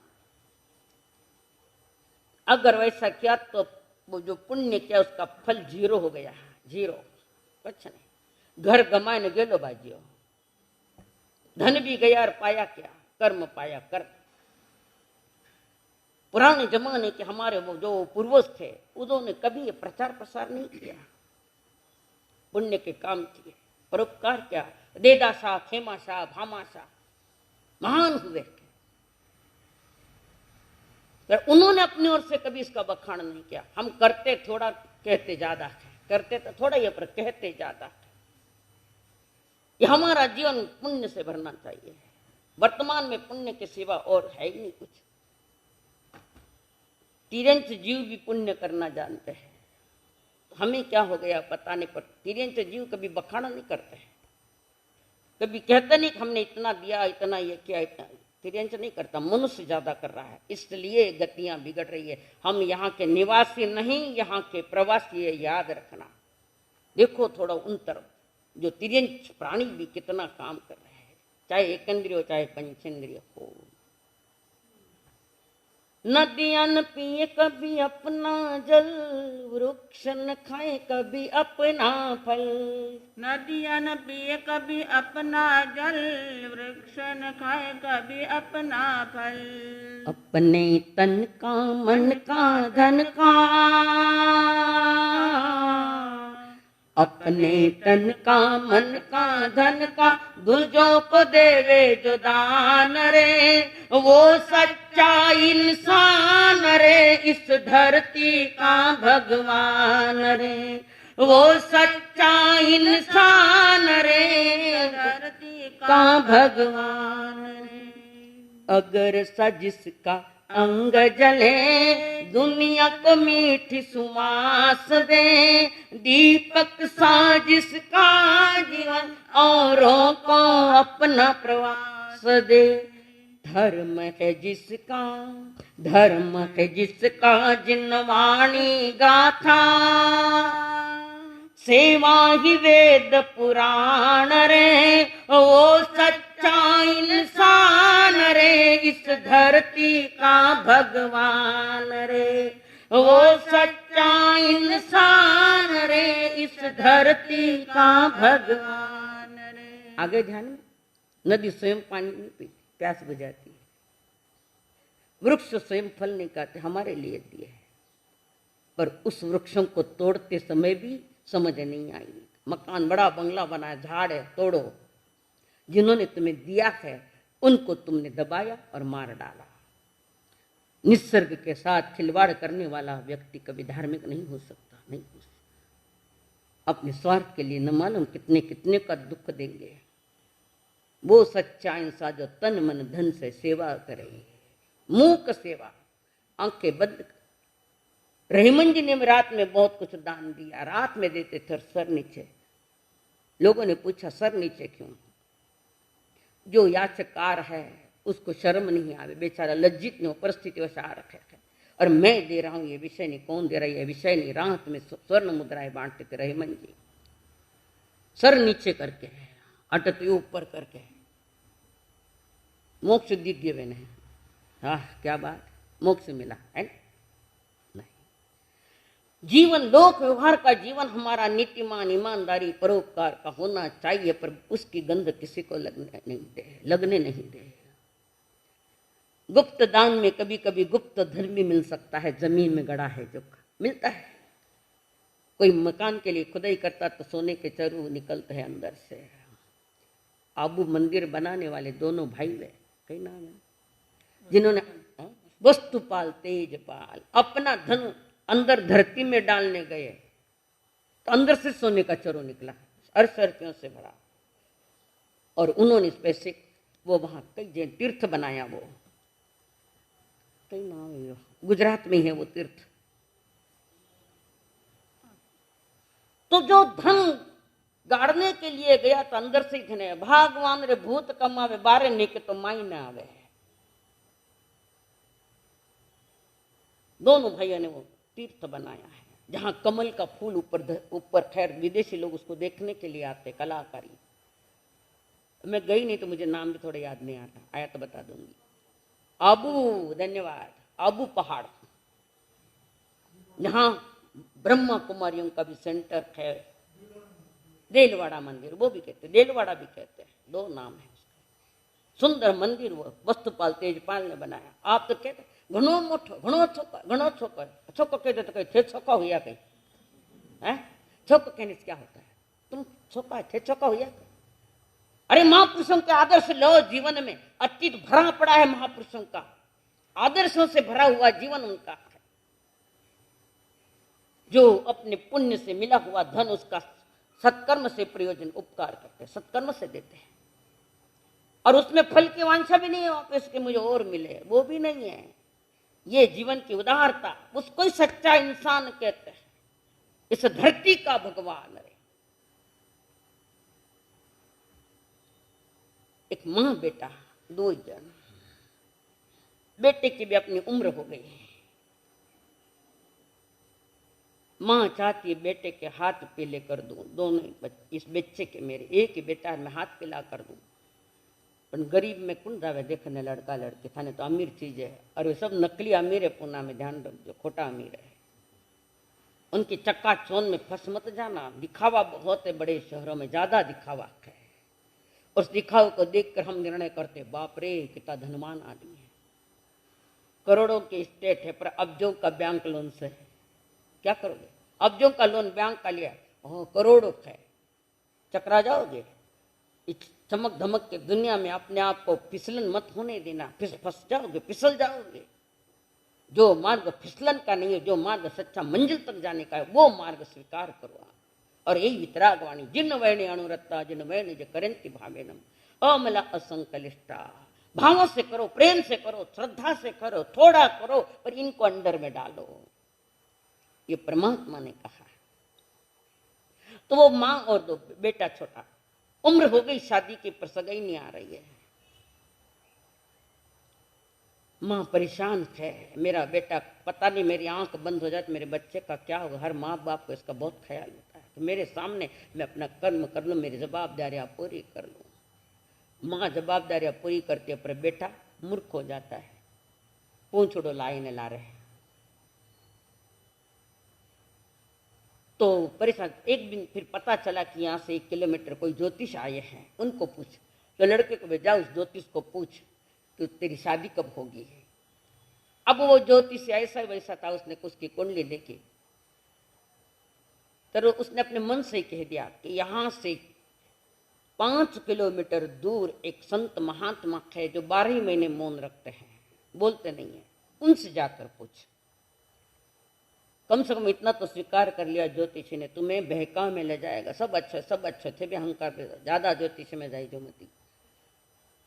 अगर वैसा किया तो वो जो पुण्य किया उसका फल 0 हो गया, 0, कुछ नहीं। घर गमाए न गेलो बाजियो, धन भी गया और पाया क्या? कर्म पाया, कर्म। पुराने जमाने के हमारे वो जो पूर्वज थे, उन्होंने कभी ये प्रचार प्रसार नहीं किया, पुण्य के काम किए, परोपकार किया। देदासा, खेमाशा, भामाशा महान हुए, उन्होंने अपनी ओर से कभी इसका बखान नहीं किया। हम करते थोड़ा, कहते ज्यादा है, करते तो थोड़ा ही पर कहते ज्यादा है। ये हमारा जीवन पुण्य से भरना चाहिए। वर्तमान में पुण्य के सिवा और है ही नहीं कुछ। तिरंच जीव भी पुण्य करना जानते हैं, हमें क्या हो गया पता नहीं, पर तिरंच जीव कभी बखाना नहीं करते हैं। कभी कहता नहीं कि हमने इतना दिया, इतना ये किया, इतना। तिर्यंच नहीं करता, मनुष्य ज्यादा कर रहा है, इसलिए गतियां बिगड़ रही है। हम यहाँ के निवासी नहीं, यहाँ के प्रवासी है, याद रखना। देखो थोड़ा उन तरफ, जो तिर्यंच प्राणी भी कितना काम कर रहे हैं, चाहे एकेंद्रिय हो चाहे पंचेंद्रिय हो। नदियां न पिए कभी अपना जल, वृक्ष न खाए कभी अपना फल। नदियां न पिए कभी अपना जल, वृक्ष न खाए कभी अपना फल। अपने तन का मन का धन का, अपने तन का मन का धन का, दूजों को देवे जो दान रे, वो सच्चा इंसान रे, इस धरती का भगवान रे। वो सच्चा इंसान रे, धरती का भगवान रे। अगर सजिसका अंग जले, दुनिया को मीठी सुवास दे। दीपक साजिसका जीवन, औरों को अपना प्रवास दे। धर्म है जिसका, धर्म है जिसका, जिनवाणी गाथा। सेवा ही वेद पुराण रे, वो सच्चा इंसान रे, इस धरती का भगवान रे। वो सच्चा इंसान रे, इस धरती का भगवान रे। आगे ध्यान में, नदी स्वयं पानी नहीं पीती, प्यास बुझाती है। वृक्ष स्वयं फल नहीं खाते, हमारे लिए दिए है। पर उस वृक्षों को तोड़ते समय भी समझ नहीं आई। मकान बड़ा बंगला बनाया, झाड़ है तोड़ो। जिन्होंने तुम्हें दिया है उनको तुमने दबाया और मार डाला। निसर्ग के साथ खिलवाड़ करने वाला व्यक्ति कभी धार्मिक नहीं हो सकता, नहीं हो सकता। अपने स्वार्थ के लिए न मालूम कितने कितने का दुख देंगे। वो सच्चा इंसान जो तन मन धन से सेवा करे, मूक सेवा, आंखें बंद। रहीमन जी ने रात में बहुत कुछ दान दिया, रात में देते थे सर नीचे। लोगों ने पूछा सर नीचे क्यों? जो याचकार है उसको शर्म नहीं आवे, बेचारा लज्जित नहीं हो, परिस्थिति वश आ रखे थे। और मैं दे रहा हूं ये विषय नहीं, कौन दे रहा है ये विषय नहीं। रात में स्वर्ण मुद्राएं बांटते थे रहीमन जी, सर नीचे करके, अटत ऊपर करके। मोक्ष दिव्य वे नहीं, हाँ क्या बात, मोक्ष मिला है नहीं। जीवन लोक व्यवहार का जीवन हमारा नीतिमान, ईमानदारी, परोपकार का होना चाहिए, पर उसकी गंध किसी को लगने नहीं दे। गुप्त दान में कभी कभी गुप्त धन भी मिल सकता है, जमीन में गड़ा है जो मिलता है। कोई मकान के लिए खुदाई करता तो सोने के चरू निकलते हैं अंदर से। आबू मंदिर बनाने वाले दोनों भाई वे, कई नाम है, जिन्होंने वस्तुपाल तेजपाल अपना धन अंदर धरती में डालने गए तो अंदर से सोने का चरो निकला, 68 रुपयों से भरा। और उन्होंने इस पैसे वो वहां कई जैन तीर्थ बनाया, वो कई नाम है, गुजरात में है वो तीर्थ। तो जो धन गाड़ने के लिए गया तो अंदर से ही धन है। भगवान रे भूत कमावे बारे नहीं के तो माई न आवे। दोनों भाइयों ने वो तीर्थ बनाया है जहां कमल का फूल ऊपर खैर विदेशी लोग उसको देखने के लिए आते, कलाकारी। मैं गई नहीं तो मुझे नाम भी थोड़ा याद नहीं आता, आया तो बता दूंगी। आबू, धन्यवाद, आबू पहाड़, जहां ब्रह्मा कुमारियों का भी सेंटर है। देलवाड़ा मंदिर वो भी कहते, देलवाड़ा भी कहते हैं, दो नाम है उसका। सुंदर मंदिर वो वस्तुपाल तेजपाल ने बनाया। आप तो कहते घणो मोटो, घणो छोको, छोको कहते तो कहीं थे छोका हुआ कहीं है। छोको कहने से क्या होता है? तुम छोका है, थे छोका हुआ। अरे महापुरुषों के आदर्श लो जीवन में। अतीत भरा पड़ा है महापुरुषों का, आदर्शों से भरा हुआ जीवन उनका है। जो अपने पुण्य से मिला हुआ धन उसका सत्कर्म से प्रयोजन उपकार करते, सत्कर्म से देते हैं। और उसमें फल की वांछा भी नहीं है वापस के मुझे और मिले, वो भी नहीं है। ये जीवन की उदारता, उसको ही सच्चा इंसान कहते हैं, इस धरती का भगवान है। एक माँ बेटा, दो जन। बेटे की भी अपनी उम्र हो गई है। माँ चाहती है बेटे के हाथ पीले कर दूं, दोनों इस बच्चे के मेरे एक ही बेटा मैं हाथ पीला कर दूं। पर गरीब में कौन जावे देखने लड़का लड़की, थाने तो अमीर चीज है, और वे सब नकली अमीर है। पूना में ध्यान रखो, खोटा अमीर है। उनकी चक्काचौंध में फंस मत जाना। दिखावा बहुत है, बड़े शहरों में ज्यादा दिखावा है। उस दिखावे को देखकर हम निर्णय करते, बाप रे कितना धनवान आदमी है, करोड़ों की स्टेट है, पर अब्जों का बैंक लोन से है। क्या करोगे? अब्जों का लोन बैंक का लिया, करोड़ों है, चकरा जाओगे। इस चमक धमक के दुनिया में अपने आप को फिसलन मत होने देना, फंस जाओगे, फिसल जाओगे। जो मार्ग फिसलन का नहीं है, जो मार्ग सच्चा मंजिल तक जाने का है, वो मार्ग स्वीकार करो। और यही वितरागवाणी, जिन वैणी अनुरत्ता जिन वैणी जो करंती भावेनम अमला असंकलिष्टा। भावों से करो, प्रेम से करो, श्रद्धा से करो, थोड़ा करो, पर इनको अंदर में डालो। ये परमात्मा ने कहा। तो वो माँ और दो बेटा छोटा, उम्र हो गई शादी की, पर सगाई नहीं आ रही है। माँ परेशान है, मेरा बेटा पता नहीं, मेरी आंख बंद हो जाए तो मेरे बच्चे का क्या होगा। हर माँ बाप को इसका बहुत ख्याल होता है। तो मेरे सामने मैं अपना कर्म कर लूँ, मेरी जवाबदारियां पूरी कर लूँ। माँ जवाबदारियां पूरी करती है, पर बेटा मूर्ख हो जाता है। पूंछ उड़ो लाइन ला रहे। तो परेशान। एक दिन फिर पता चला कि यहाँ से 1 किलोमीटर कोई ज्योतिष आए हैं, उनको पूछ। तो लड़के को भेजा, उस ज्योतिष को पूछ कि तेरी शादी कब होगी। अब वो ज्योतिष ऐसा वैसा था, उसने उसकी कुंडली देखी, तो उसने अपने मन से कह दिया कि यहाँ से 5 किलोमीटर दूर एक संत महात्मा है जो 12 महीने मौन रखते हैं, बोलते नहीं है, उनसे जाकर पूछ। कम से कम इतना तो स्वीकार कर लिया ज्योतिषी ने, तुम्हें बहकाव में ले जाएगा। सब अच्छे थे भी, अहंकार ज्यादा ज्योतिष में जाई जो मती।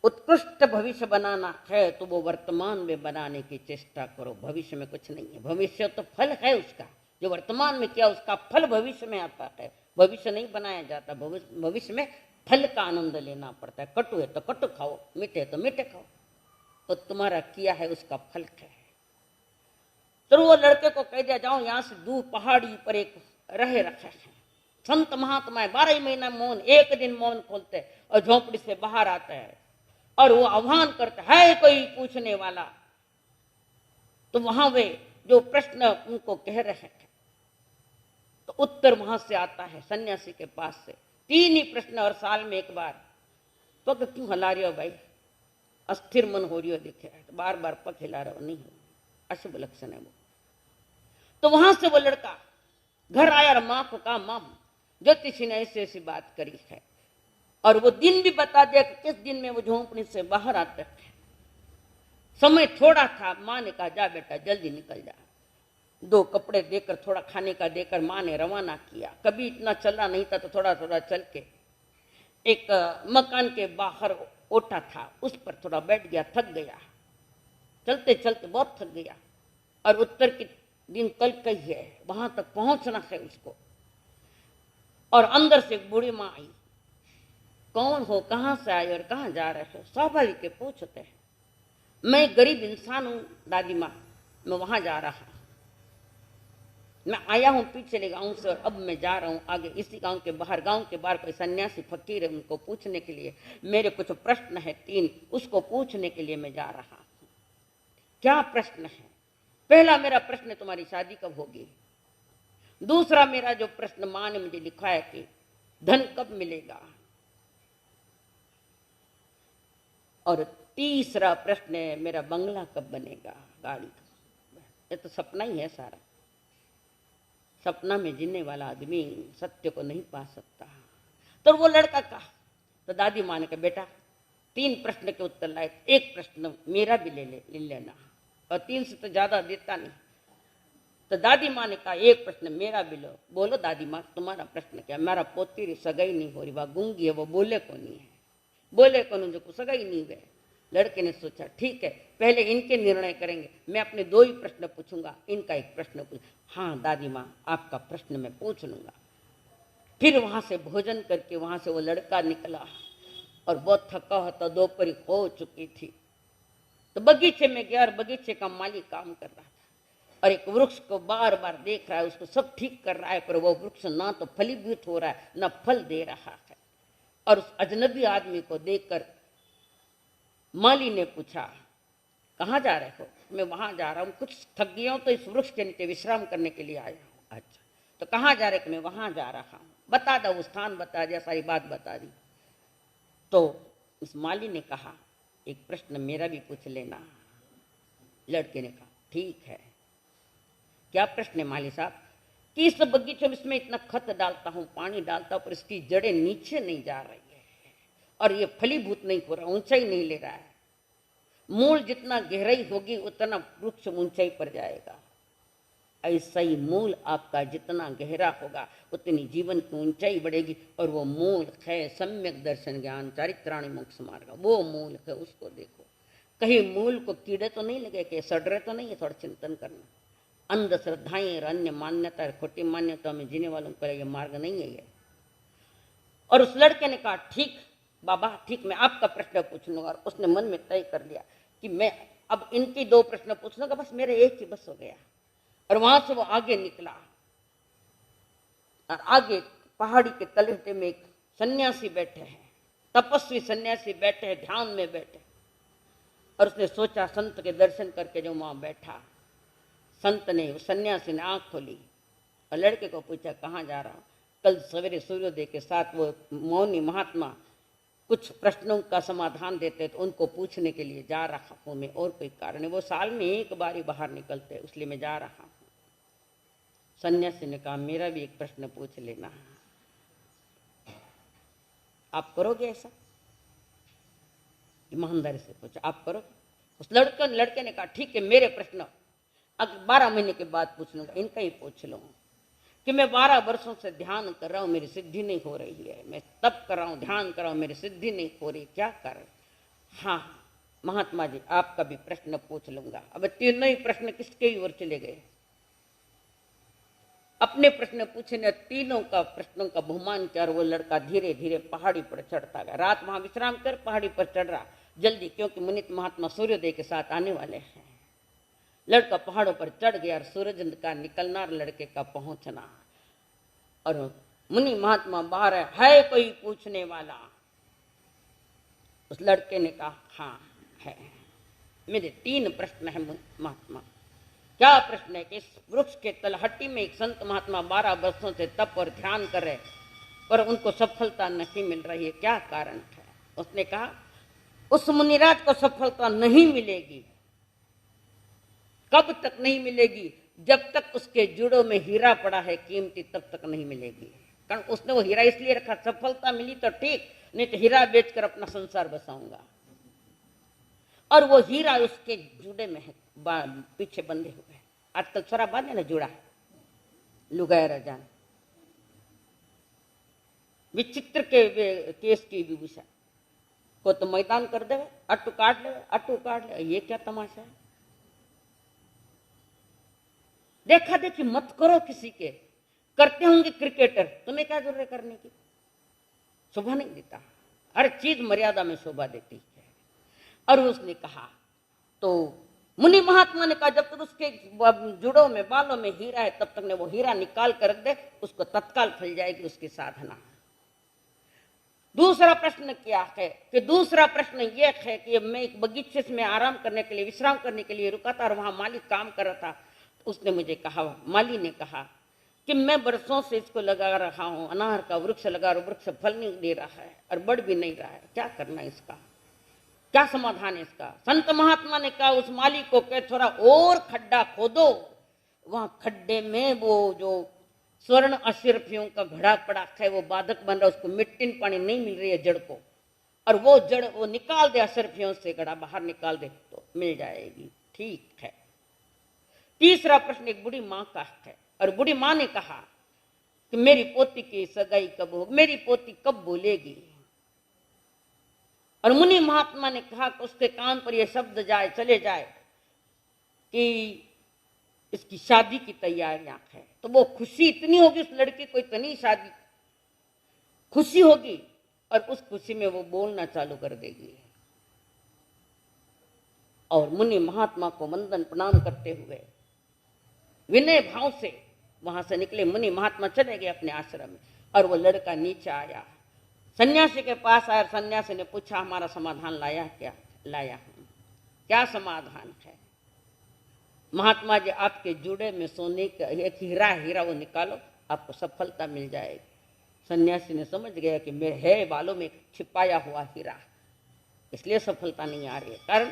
उत्कृष्ट भविष्य बनाना है तो वो वर्तमान में बनाने की चेष्टा करो। भविष्य में कुछ नहीं है, भविष्य तो फल है उसका। जो वर्तमान में किया उसका फल भविष्य में आता है। भविष्य नहीं बनाया जाता, भविष्य में फल का आनंद लेना पड़ता है। कटु है तो कटु खाओ, मीठे है तो मीठे खाओ। तो तुम्हारा किया है उसका फल है। तो वो लड़के को कह दिया, जाओ यहाँ से दूर पहाड़ी पर एक रहे रखे हैं संत महात्मा, 12 महीना मौन, एक दिन मौन खोलते और झोंपड़ी से बाहर आते हैं और वो आह्वान करते है कोई पूछने वाला। तो वहां वे जो प्रश्न उनको कह रहे हैं, तो उत्तर वहां से आता है सन्यासी के पास से। 3 ही प्रश्न और साल में एक बार। पग क्यों हिला रहे हो भाई? अस्थिर मन हो रही हो दिखे, तो बार बार पग हिला रहे हो, नहीं हो, अशुभ लक्षण है वो। तो वहां से वो लड़का घर आया और माँ को कहा, माँ ज्योतिषी ने ऐसी ऐसी बात करी है, और वो दिन भी बता दिया कि किस दिन में वो झोंपड़ी से बाहर आते थे। समय थोड़ा था, माँ ने कहा जा बेटा जल्दी निकल जा। 2 कपड़े देकर, थोड़ा खाने का देकर माँ ने रवाना किया। कभी इतना चला नहीं था, तो थोड़ा थोड़ा चल के एक मकान के बाहर ओटा था, उस पर थोड़ा बैठ गया, थक गया, चलते चलते बहुत थक गया। और उत्तर की दिन कल कही है, वहां तक पहुंचना है उसको। और अंदर से एक बूढ़ी माँ आई, कौन हो, कहां से आए और कहां जा रहे हो? स्वाभाविक के पूछते हैं। मैं गरीब इंसान हूं दादी माँ, मैं वहां जा रहा हूं, मैं आया हूं पिछले गांव से और अब मैं जा रहा हूं आगे। इसी गांव के बाहर कोई सन्यासी फकीर है, उनको पूछने के लिए मेरे कुछ प्रश्न है 3, उसको पूछने के लिए मैं जा रहा हूं। क्या प्रश्न है? पहला मेरा प्रश्न, तुम्हारी शादी कब होगी? दूसरा मेरा जो प्रश्न मां ने मुझे लिखा है कि धन कब मिलेगा? और तीसरा प्रश्न है मेरा बंगला कब बनेगा, गाड़ी। ये तो सपना ही है सारा। सपना में जीने वाला आदमी सत्य को नहीं पा सकता। तो वो लड़का कहा, तो दादी माँ ने कहा, बेटा 3 प्रश्न के उत्तर लाए, एक प्रश्न मेरा भी ले लेना, और 3 से तो ज्यादा देता नहीं। तो दादी माँ ने कहा, एक प्रश्न मेरा भी लो। बोलो दादी माँ, तुम्हारा प्रश्न क्या? मेरा पोती सगाई नहीं हो रही, वह गूंगी है, वो बोले को नहीं है, बोले को नहीं, जो सगाई नहीं हुए। लड़के ने सोचा ठीक है, पहले इनके निर्णय करेंगे, मैं अपने 2 ही प्रश्न पूछूंगा, इनका एक प्रश्न पूछ। हाँ दादी माँ, आपका प्रश्न मैं पूछ लूंगा। फिर वहां से भोजन करके वहां से वो लड़का निकला और बहुत थका होता, दोपहर हो चुकी थी। तो बगीचे में गया और बगीचे का माली काम कर रहा था और एक वृक्ष को बार बार देख रहा है, उसको सब ठीक कर रहा है, पर वो वृक्ष ना तो फलीभूत हो रहा है ना फल दे रहा है। और उस अजनबी आदमी को देखकर माली ने पूछा, कहाँ जा रहे हो? मैं वहां जा रहा हूँ, कुछ थक गया हूं तो इस वृक्ष के नीचे विश्राम करने के लिए आया हूँ। अच्छा, तो कहाँ जा रहे? मैं वहां जा रहा हूँ। बता दो, वो स्थान बता दिया, सारी बात बता दी। तो उस माली ने कहा, एक प्रश्न मेरा भी पूछ लेना। लड़के ने कहा, ठीक है। क्या प्रश्न है माली साहब? कि इस बगीचे में इसमें इतना खत डालता हूँ, पानी डालता हूँ, पर इसकी जड़ें नीचे नहीं जा रही है और ये फलीभूत नहीं हो रहा, ऊंचाई नहीं ले रहा है। मूल जितना गहराई होगी उतना वृक्ष ऊंचाई पर जाएगा। ऐसा ही मूल आपका जितना गहरा होगा उतनी जीवन की ऊंचाई बढ़ेगी। और वो मूल है सम्यक दर्शन ज्ञान चारित्राणि मोक्ष मार्ग, वो मूल है, उसको देखो। कहीं मूल को कीड़े तो नहीं लगे, कि सड़ रहे तो नहीं है, थोड़ा चिंतन करना। अंधश्रद्धाएं और अन्य मान्यता, खोटी मान्यता में जीने वालों का ये मार्ग नहीं है ये। और उस लड़के ने कहा, ठीक बाबा, ठीक, मैं आपका प्रश्न पूछ लूंगा। और उसने मन में तय कर लिया कि मैं अब इनकी 2 प्रश्न पूछ लूंगा, बस मेरे एक ही बस हो गया। और वहां से वो आगे निकला और आगे पहाड़ी के तलहटे में एक सन्यासी बैठे हैं, तपस्वी सन्यासी बैठे हैं, ध्यान में बैठे। और उसने सोचा, संत के दर्शन करके जो वहां बैठा, संत ने, सन्यासी ने आंख खोली और लड़के को पूछा, कहाँ जा रहा हूं? कल सवेरे सूर्योदय के साथ वो मौनी महात्मा कुछ प्रश्नों का समाधान देते, तो उनको पूछने के लिए जा रहा हूं मैं, और कोई कारण है, वो साल में एक बार ही बाहर निकलते, इसलिए मैं जा रहा हूं। सन्यासी ने कहा, मेरा भी एक प्रश्न पूछ लेना, आप करोगे ऐसा? ईमानदारी से पूछा, आप करोगे? उस लड़के ने कहा, ठीक है, मेरे प्रश्न अगर 12 महीने के बाद पूछ लूंगा, इनका ही पूछ लूंगा कि मैं 12 वर्षों से ध्यान कर रहा हूं, मेरी सिद्धि नहीं हो रही है, मैं तप कर रहा हूं, ध्यान कर रहा हूं, मेरी सिद्धि नहीं हो रही, क्या कारण? हाँ महात्मा जी, आपका भी प्रश्न पूछ लूंगा। अब तीनों ही प्रश्न किसके ही ओर चले गए? अपने प्रश्न पूछने तीनों का प्रश्नों का बहुमान किया और वो लड़का धीरे धीरे पहाड़ी पर चढ़ता गया। रात वहां विश्राम कर पहाड़ी पर चढ़ रहा जल्दी, क्योंकि मुनित महात्मा सूर्योदय के साथ आने वाले हैं। लड़का पहाड़ों पर चढ़ गया और सूरज का निकलना और लड़के का पहुंचना, और मुनि महात्मा बाहर है कोई पूछने वाला? उस लड़के ने कहा, हाँ है, मेरे 3 प्रश्न है महात्मा। क्या प्रश्न है? कि इस वृक्ष के तलहटी में एक संत महात्मा 12 वर्षों से तप और ध्यान कर रहे, पर उनको सफलता नहीं मिल रही है, क्या कारण है? उसने कहा, उस मुनिराज को सफलता नहीं मिलेगी। कब तक नहीं मिलेगी? जब तक उसके जुड़ों में हीरा पड़ा है कीमती, तब तक नहीं मिलेगी। कारण उसने वो हीरा इसलिए रखा, सफलता मिली तो ठीक, नहीं तो हीरा बेचकर अपना संसार बसाऊंगा। और वो हीरा उसके जुड़े में है, पीछे बंधे हुए। आजकल छोरा बांधे ना जुड़ा, लुगाया राजा विचित्र के केस की विभूषा को तो मैदान कर दे, अट्टू काट ले, ये क्या तमाशा है? देखा देखी मत करो किसी के, करते होंगे क्रिकेटर, तुम्हें क्या जरूरत है करने की? शोभा नहीं देता, हर चीज मर्यादा में शोभा देती है। और उसने कहा, तो मुनि महात्मा ने कहा, जब तक उसके जुड़ों में बालों में हीरा है तब तक ने वो हीरा निकाल कर रख दे, उसको तत्काल फल जाएगी उसकी साधना। दूसरा प्रश्न क्या है? कि दूसरा प्रश्न ये है कि मैं एक बगीचे में आराम करने के लिए, विश्राम करने के लिए रुका था और वहां माली काम कर रहा था। उसने मुझे कहा, माली ने कहा कि मैं बरसों से इसको लगा रहा हूं, अनार का वृक्ष लगा, वृक्ष फल नहीं दे रहा है और बढ़ भी नहीं रहा है, क्या करना है इसका? क्या समाधान है इसका? संत महात्मा ने कहा उस माली को कह, थोड़ा और खड्डा खोदो, वहां खड्डे में वो जो स्वर्ण अशरफियों का घड़ा पड़ा है वो बाधक बन रहा, उसको मिट्टी पानी नहीं मिल रही है जड़ को, और वो जड़ वो निकाल दे, अशरफियों से घड़ा बाहर निकाल दे तो मिल जाएगी। ठीक है। तीसरा प्रश्न एक बूढ़ी माँ का है, और बूढ़ी माँ ने कहा कि मेरी पोती की सगाई कब होगी, मेरी पोती कब बोलेगी? और मुनि महात्मा ने कहा कि उसके कान पर यह शब्द जाए, चले जाए कि इसकी शादी की तैयारियां है, तो वो खुशी इतनी होगी उस लड़की को, इतनी शादी खुशी होगी और उस खुशी में वो बोलना चालू कर देगी। और मुनि महात्मा को वंदन प्रणाम करते हुए विनय भाव से वहां से निकले। मुनि महात्मा चले गए अपने आश्रम में और वो लड़का नीचे आया, सन्यासी के पास आया। सन्यासी ने पूछा, हमारा समाधान लाया क्या? लाया हूं। क्या समाधान है? महात्मा जी, आपके जूड़े में सोने का एक हीरा वो निकालो, आपको सफलता मिल जाएगी। सन्यासी ने समझ गया कि मेरे है बालों में छिपाया हुआ हीरा, इसलिए सफलता नहीं आ रही है। कारण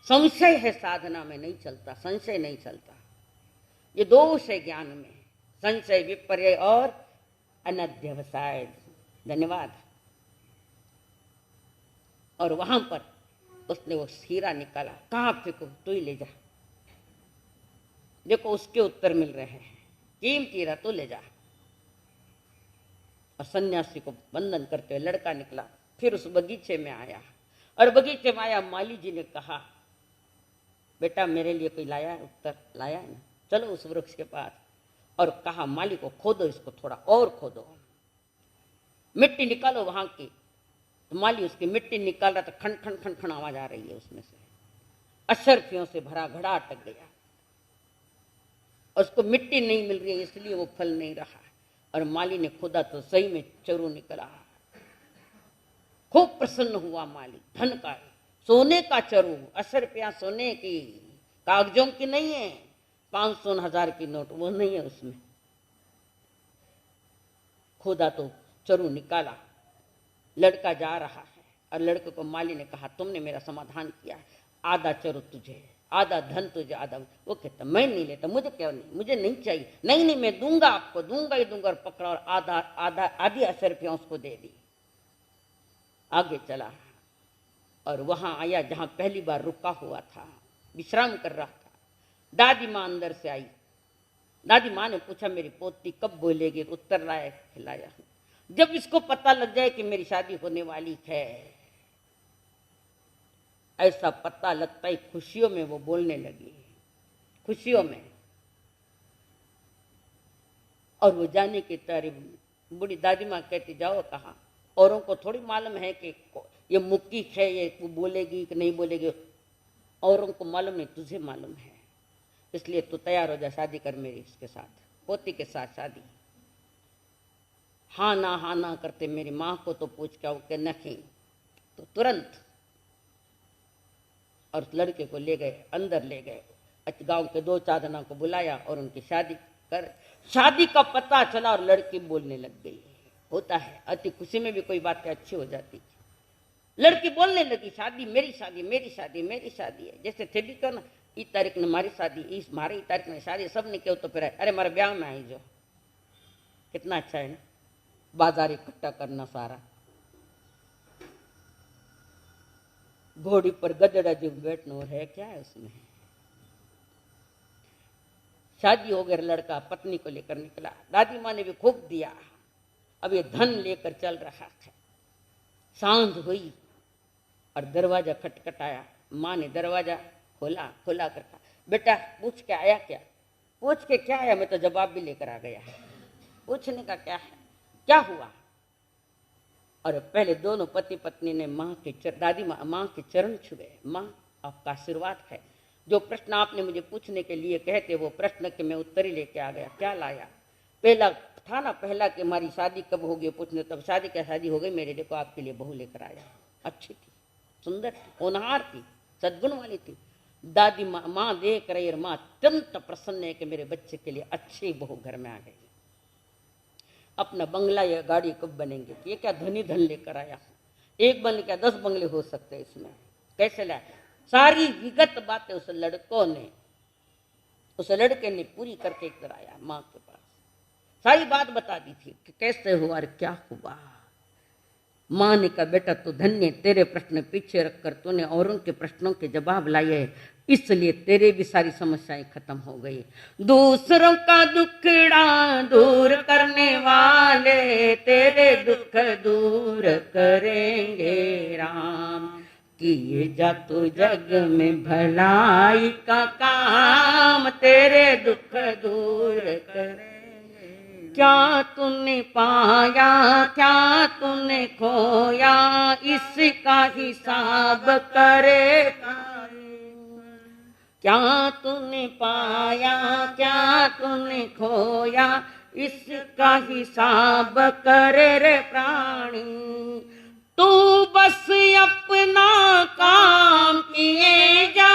संशय है, साधना में नहीं चलता, संशय नहीं चलता। ये दोष है ज्ञान में, संशय, विपर्य और अनध्यवसाय। धन्यवाद। और वहां पर उसने वो हीरा निकाला। कहाँ फेंको? तू ही ले जा। देखो उसके उत्तर मिल रहे हैं, कीमती हीरा तो ले जा। और सन्यासी को वंदन करते हुए लड़का निकला। फिर उस बगीचे में आया और बगीचे में आया। माली जी ने कहा, बेटा मेरे लिए कोई लाया है? उत्तर लाया है ना, चलो उस वृक्ष के पास। और कहा, माली को खोदो, इसको थोड़ा और खोदो, मिट्टी निकालो वहां की। तो माली उसकी मिट्टी निकाल रहा था, खन खन खन खन आवाज आ रही है उसमें से। अशर्फियों से भरा घड़ा अटक गया। उसको मिट्टी नहीं मिल रही है, इसलिए वो फल नहीं रहा। और माली ने खोदा तो सही में चरू निकला। खूब प्रसन्न हुआ माली। धन का, सोने का चरू, 80 रुपया सोने की, कागजों की नहीं है, 500 1000 की नोट, वो नहीं है उसमें। खोदा तो चरू निकाला। लड़का जा रहा है और लड़के को माली ने कहा, तुमने मेरा समाधान किया है, आधा चरू तुझे, आधा धन तुझे, आधा। वो कहता, मैं नहीं लेता, मुझे क्या नहीं, मुझे नहीं चाहिए। नहीं नहीं, मैं दूंगा आपको, दूंगा ही दूंगा। और पकड़ा और आधी 80 रुपया उसको दे दी। आगे चला और वहां आया जहां पहली बार रुका हुआ था, विश्राम कर रहा था। दादी माँ अंदर से आई। दादी माँ ने पूछा, मेरी पोती कब बोलेगी? उत्तर लाया, खिलाया। जब इसको पता लग जाए कि मेरी शादी होने वाली है, ऐसा पता लगता ही खुशियों में वो बोलने लगी, खुशियों में। और वो जाने की तारीफ, बूढ़ी दादी माँ कहती, जाओ कहा, औरों को थोड़ी मालूम है कि ये मुक्की है, ये बोलेगी कि नहीं बोलेगी। औरों को मालूम नहीं, तुझे मालूम है, इसलिए तू तैयार हो जा, शादी कर मेरी इसके साथ, पोती के साथ शादी। हाँ ना करते मेरी माँ को तो पूछ क्या, वो नहीं, तो तुरंत। और लड़के को ले गए, अंदर ले गए। गांव के 2 चादना को बुलाया और उनकी शादी कर। शादी का पता चला और लड़की बोलने लग गई। होता है, अति खुशी में भी कोई बातें अच्छी हो जाती। लड़की बोलने लगी, शादी मेरी शादी, मेरी शादी, मेरी शादी है। जैसे थे भी क्यों ना, इस तारीख ने हमारी शादी, इस मारी तारीख में शादी, सब ने क्यों तो फिर अरे हमारे ब्याह में आई जो। कितना अच्छा है ना, बाजार इकट्ठा करना सारा। घोड़ी पर गधड़ा जो बैठना और है क्या है उसमें। शादी हो गई, लड़का पत्नी को लेकर निकला। दादी माँ ने भी खूब दिया। अब ये धन लेकर चल रहा था। सांझ हुई और दरवाजा खटखटाया। माँ ने दरवाजा खोला कर कहा, बेटा पूछ के आया क्या? पूछ के क्या आया, मैं तो जवाब भी लेकर आ गया। पूछने का क्या है, क्या हुआ? और पहले दोनों पति पत्नी ने माँ के चरण छुए। माँ आपका आशीर्वाद है, जो प्रश्न आपने मुझे पूछने के लिए कहते, वो प्रश्न के मैं उत्तर ही लेके आ गया। क्या लाया? पहला था ना, पहला कि हमारी शादी कब होगी पूछने, तब शादी क्या शादी हो गई मेरे, देखो आपके लिए बहू लेकर आया। अच्छी थी, सुंदर थी, होनहार थी, सद्गुण वाली थी। दादी माँ देख रही और माँ अत्यंत प्रसन्न है कि मेरे बच्चे के लिए अच्छी बहू घर में आ गई। अपना बंगला या गाड़ी कब बनेंगे? ये क्या धनी धन लेकर आया, एक बंगले क्या 10 बंगले हो सकते हैं इसमें, कैसे लाया? सारी विगत बातें उस लड़के ने पूरी करके इधर आया माँ के पास। सारी बात बता दी थी कि कैसे हुआ और क्या हुआ। माँ ने कहा, बेटा तू धन्य, तेरे प्रश्न पीछे रखकर तूने औरों के प्रश्नों के जवाब लाए, इसलिए तेरे भी सारी समस्याएं खत्म हो गई। दूसरों का दुखड़ा दूर करने वाले तेरे दुख दूर करेंगे राम। किए जा तू जग में भलाई का काम, तेरे दुख दूर करेंगे। क्या तूने पाया क्या तूने खोया, इसका हिसाब करे क्या तूने पाया क्या तूने खोया, इसका हिसाब करे रे प्राणी। तू बस अपना काम किए जा,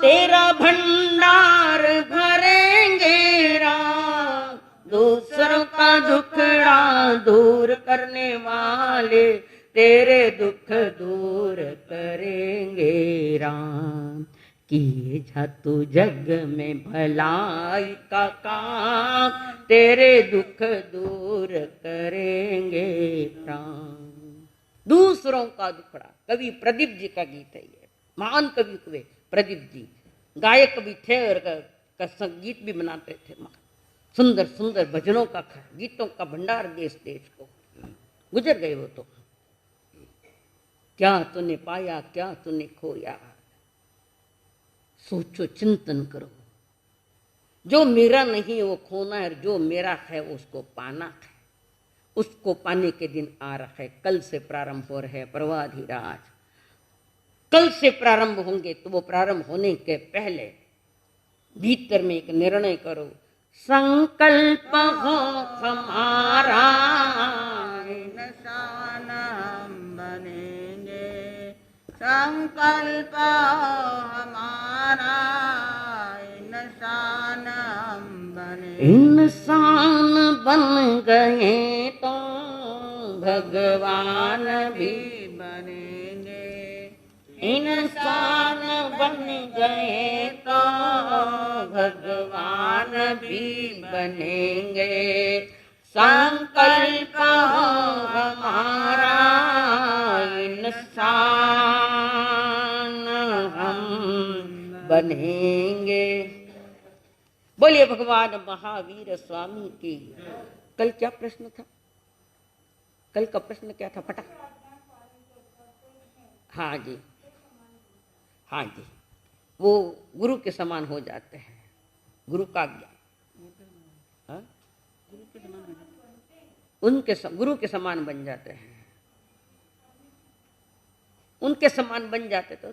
तेरा भंडार भरेंगे राम। दूसरों का दुखड़ा दूर करने वाले, तेरे दुख दूर करेंगे राम। किए जा तू जग में भलाई का काम, तेरे दुख दूर करेंगे राम। दूसरों का दुखड़ा, कवि प्रदीप जी का गीत है ये, महान कवि हुए प्रदीप जी, गायक भी थे और संगीत भी बनाते थे। सुंदर सुंदर भजनों का गीतों का भंडार देश देश को, गुजर गए वो तो। क्या तूने पाया क्या तूने खोया, सोचो चिंतन करो। जो मेरा नहीं वो खोना है, जो मेरा है उसको पाना है। उसको पाने के दिन आ रहा है, कल से प्रारंभ हो रहे पर्वाधिराज। कल से प्रारंभ होंगे तो वो प्रारंभ होने के पहले भीतर में एक निर्णय करो, संकल्प हो हमारा इंसान हम बनेंगे। संकल्प हमारा इंसान हम बनेंगे। इंसान बन गए तो भगवान भी बनेंगे। इंसान बन गए तो भगवान भी बनेंगे। संकल्प हो हमारा इंसान हम बनेंगे। बोलिए भगवान महावीर स्वामी की। कल क्या प्रश्न था? कल का प्रश्न क्या था? फटा। हाँ जी, हाँ जी, वो गुरु के समान हो जाते हैं। गुरु का ज्ञान उनके गुरु के समान बन जाते हैं। उनके समान बन जाते तो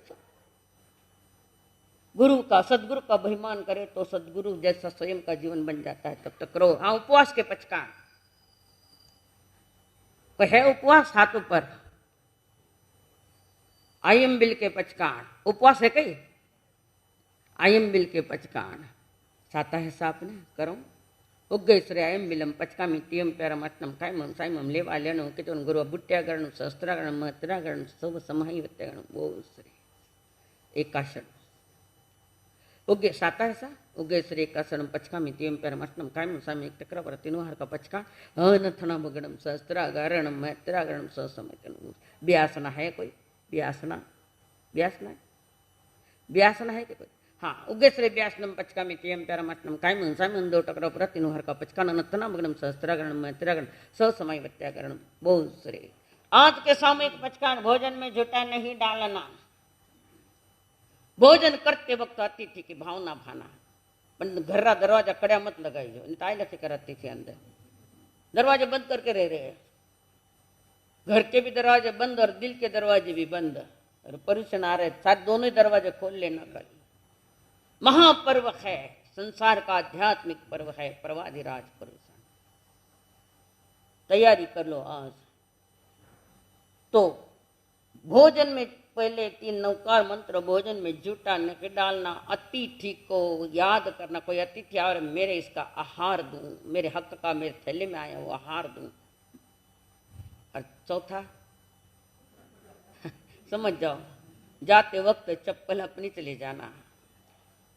गुरु का, सदगुरु का अभिमान करे तो सदगुरु जैसा स्वयं का जीवन बन जाता है। तब तक करो। हाँ, उपवास के पचकान कोई है? उपवास हाथों पर आयम बिल के पचकान उपवास है कई? आयम बिल के पचकान साता है साप ने करो उग्गै श्री आयम बिलम पचकामी तीयम प्यारम अट्टम कायमम सायमम लेवा लेनो कितन गुरु बुट्ट्यागरण सहस्त्रागरण महत्रागरण सब समाहि वत्यागरण वो श्री एकाशण उग्गे साता है सा उग्गे श्री एकाशण पचकामी तीयम प्यारम अट्टम कायमम सायम एक टकरा पर तीनों हर का पचकान अनथना भगणम सहस्त्रागरण महत्रागरण स समय व्यासना है कोई? व्यासना व्यासना है? व्यासना है कि कोई? हाँ, उग्गेश्वरे व्यासनम पचकामी तीयम प्यारमट्टम कायमं सायमं दो टकराव पर तीनों हर का पचकान अनथना भगणम सहस्त्रागरण मैत्रागरण स समय वत्यागरण बहुत श्री। आज के सामूहिक पचकान भोजन में झूठा नहीं डालना। भोजन करते वक्त अतिथि की भावना भाना, घर का दरवाजा कड़ा मत लगाइए। ताई लखे कर अतिथि अंदर दरवाजे बंद करके रह रहे हैं। घर के भी दरवाजे बंद और दिल के दरवाजे भी बंद और परुषण आ रहे, साथ दोनों ही दरवाजे खोल लेना। कल महापर्व है, संसार का आध्यात्मिक पर्व है, पर्वाधिराज परुषण। तैयारी कर लो आज। तो भोजन में पहले 3 नवकार मंत्र, भोजन में जूठा नहीं डालना, अतिथि को याद करना। कोई अतिथि आ और मेरे इसका आहार दूं, मेरे हक का मेरे थैले में आया वो आहार दूं। और चौथा समझ जाओ, जाते वक्त चप्पल अपनी चले जाना।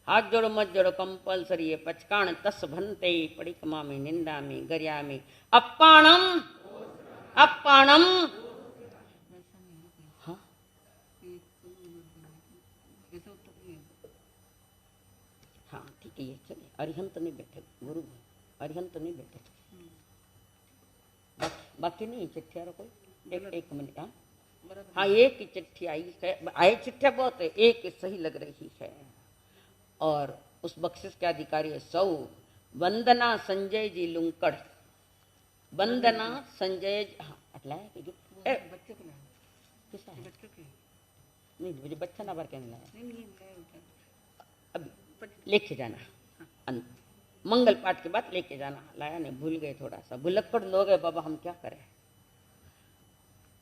हाथ जोड़ो मत जोड़ो कंपलसरी है। पचकान तस भनते पड़िकमा में निंदा में गरिया में अपाणम अपाणम। हाँ, हाँ ठीक है, ये चलिए। अरिहंत नहीं बैठे गुरु, अरिहंत नहीं बैठे। बाकी नहीं चिट्ठिया कोई? एक मिनट। हाँ, एक ही चिट्ठी आई है। आई चिट्ठिया बहुत है, एक सही लग रही है। और उस बख्शिश के अधिकारी है 100 વંદના સંજયજી લુંકડ, વંદના સંજય, हाँ अटला है कि ए बच्चे को लाया, किसा है बच्चों के नहीं, मुझे बच्चा ना बार कहने लाया, नहीं ये लाया उठा। अभी लेके जाना अन- मंगल पाठ के बाद लेके जाना। लाया नहीं, भूल गए थोड़ा सा, भुलक्कड़ लोग है बाबा, हम क्या करें।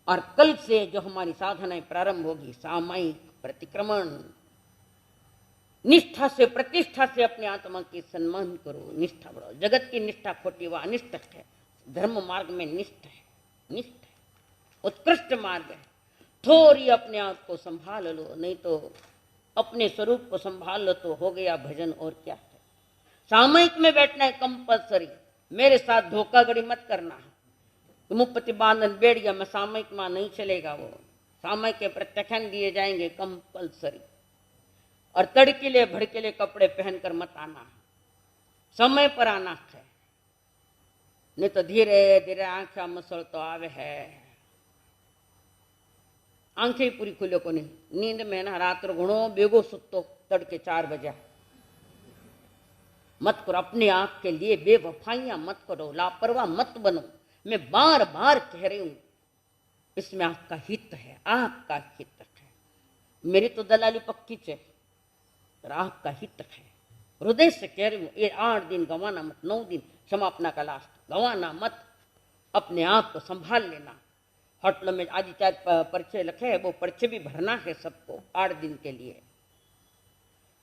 और कल से जो हमारी साधनाएं प्रारंभ होगी, सामायिक प्रतिक्रमण, निष्ठा से प्रतिष्ठा से अपने आत्मा की सम्मान करो, निष्ठा बढ़ाओ। जगत की निष्ठा खोटी व अनिष्ट है, धर्म मार्ग में निष्ठ है, निष्ठ है, उत्कृष्ट मार्ग है। थोड़ी अपने आप को संभाल लो, नहीं तो अपने स्वरूप को संभाल लो तो हो गया भजन, और क्या है। सामयिक में बैठना है कंपल्सरी, मेरे साथ धोखाधड़ी मत करना। मुपति बांधन बैठ गया, मैं सामयिक में नहीं चलेगा, वो सामयिक के प्रत्याख्यान दिए जाएंगे कंपल्सरी। और तड़कीले भड़कीले कपड़े पहनकर मत आना, समय पर आना है, नहीं तो धीरे धीरे आंखें मसल तो आवे है। आंखें पूरी खुलो को नहीं, नींद में ना रात्र घणो बेगो सुतो, तड़के 4 बजे मत करो। अपने आप के लिए बेवफाइयां मत करो, लापरवाह मत बनो। मैं बार बार कह रही हूं, इसमें आपका हित है, आपका हित है। मेरी तो दलाली पक्की है, पर आपका हित है। हृदय से कह रही हूं, ये 8 दिन गंवाना मत, 9 दिन समापना का लास्ट गंवाना मत। अपने आप को संभाल लेना। होटलों में आज 4 पर्चे लिखे है, वो पर्चे भी भरना है सबको 8 दिन के लिए।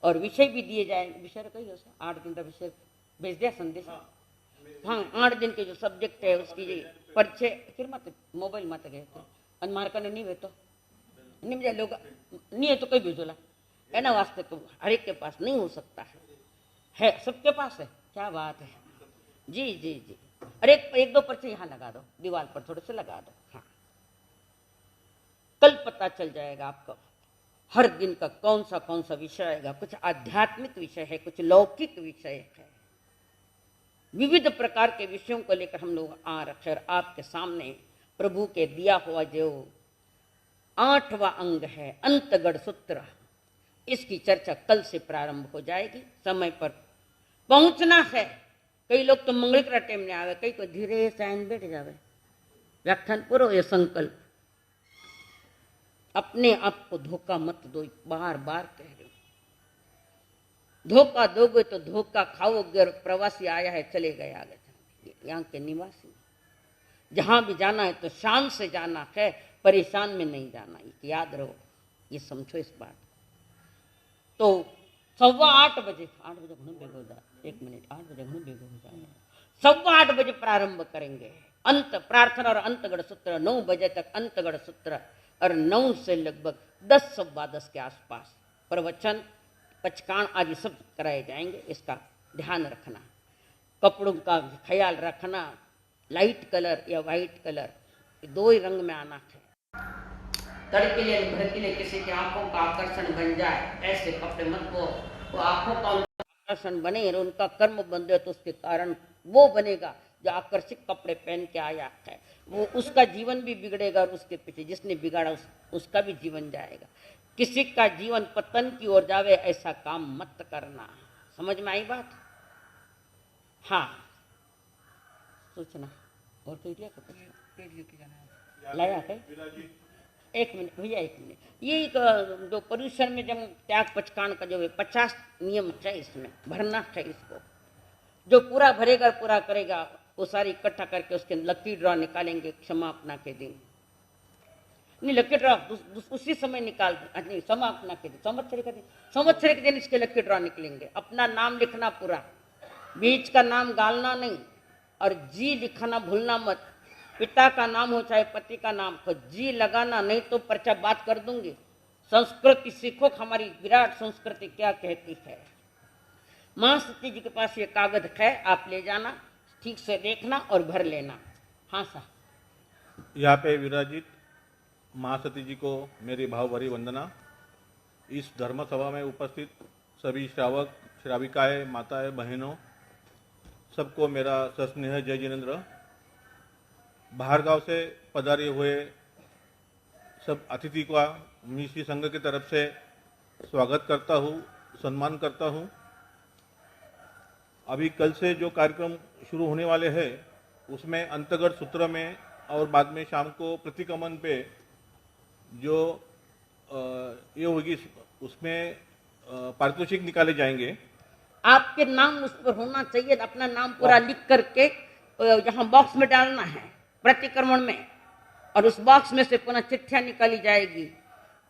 और विषय भी दिए जाएंगे, विषय कही हो 8 दिन का विषय भेज दिया संदेश। हाँ 8 दिन के जो सब्जेक्ट है उसकी पर्चे फिर मत मोबाइल मत गए थे अनमार करने नहीं वे तो नहीं मुझे लोग नहीं है तो कई भेजोला है ना, वास्ते तो हर एक के पास नहीं हो सकता है सबके पास है। क्या बात है, जी जी जी। अरे एक 2 पर्चे यहाँ लगा दो, दीवार पर थोड़े से लगा दो। हाँ कल पता चल जाएगा आपको हर दिन का कौन सा विषय आएगा। कुछ आध्यात्मिक विषय है, कुछ लौकिक विषय है, विविध प्रकार के विषयों को लेकर हम लोग आ रखे। और आपके सामने प्रभु के दिया हुआ जो 8वां अंग है अंतगढ़ सूत्र, इसकी चर्चा कल से प्रारंभ हो जाएगी। समय पर पहुंचना है। कई लोग तो मंगल का टाइम में आवे, कई को धीरे से आइन बैठ जावे। व्याख्यान पूरो ये संकल्प, अपने आप को धोखा मत दो, बार बार कह रही हूं। धोखा दोगे तो धोखा खाओगे। और प्रवासी आया है चले गए आगे, यहाँ के निवासी जहां भी जाना है तो शान से जाना है, परेशान में नहीं जाना, याद रहो, ये समझो इस बात। तो 8:15 बजे 8 बजे घणो बेगो जाए, 1 मिनट 8 बजे घणो बेगो हो जाए, 8:15 बजे प्रारंभ करेंगे। अंत प्रार्थना और अंतगढ़ सूत्र 9 बजे तक अंतगढ़ सूत्र, और 9 से लगभग 10 सवा 10 के आसपास प्रवचन पचकान आदि सब कराए जाएंगे। इसका ध्यान रखना, कपड़ों का ख्याल रखना, लाइट कलर या वाइट कलर 2 ही रंग में आना है। तड़कीले भड़कीले किसी की आंखों का आकर्षण बन जाए, ऐसे कपड़े मत वो आंखों का आकर्षण बने और उनका कर्म बंधे तो उसके कारण वो बनेगा जो आकर्षित कपड़े पहन के आया है, वो उसका जीवन भी बिगड़ेगा और उसके पीछे जिसने बिगाड़ा उसका भी जीवन जाएगा। किसी का जीवन पतन की ओर जावे ऐसा काम मत करना। समझ में आई बात? हाँ सूचना और कोई दिया लाया है? 1 मिनट भैया, 1 मिनट। ये जो पर्यूषण में जब त्याग पचकान का जो 50 नियम है, इसमें भरना है। इसको जो पूरा भरेगा पूरा करेगा वो सारी इकट्ठा करके उसके लकी ड्रॉ निकालेंगे क्षमापना के दिन। नहीं लकी ड्रॉ उसी समय निकाल नहीं, समापना के दिन, संवत्सरी के दिन इसके लकी ड्रॉ निकलेंगे। अपना नाम लिखना पूरा, बीच का नाम गालना नहीं, और जी लिखना भूलना मत। पिता का नाम हो चाहे पति का नाम हो, जी लगाना, नहीं तो पर्चा बात कर दूंगी। संस्कृति सीखो, हमारी विराट संस्कृति क्या कहती है। महासती जी के पास ये कागज है, आप ले जाना, ठीक से देखना और भर लेना। हाँ साहब। यहाँ पे विराजित महासती जी को मेरी भावभरी वंदना। इस धर्म सभा में उपस्थित सभी श्रावक श्राविकाएं, माताएं, बहनों, सबको मेरा सस्नेह जय जिनेन्द्र। बाहर गांव से पधारे हुए सब अतिथि का मिश्री संघ की तरफ से स्वागत करता हूँ, सम्मान करता हूँ। अभी कल से जो कार्यक्रम शुरू होने वाले हैं उसमें अंतर्गत सूत्र में और बाद में शाम को प्रतिक्रमण पे जो ये होगी उसमें पारितोषिक निकाले जाएंगे। आपके नाम उस पर होना चाहिए, अपना नाम पूरा लिख करके यहाँ बॉक्स में डालना है प्रतिक्रमण में, और उस बॉक्स में से पुनः चिट्ठियां निकाली जाएगी।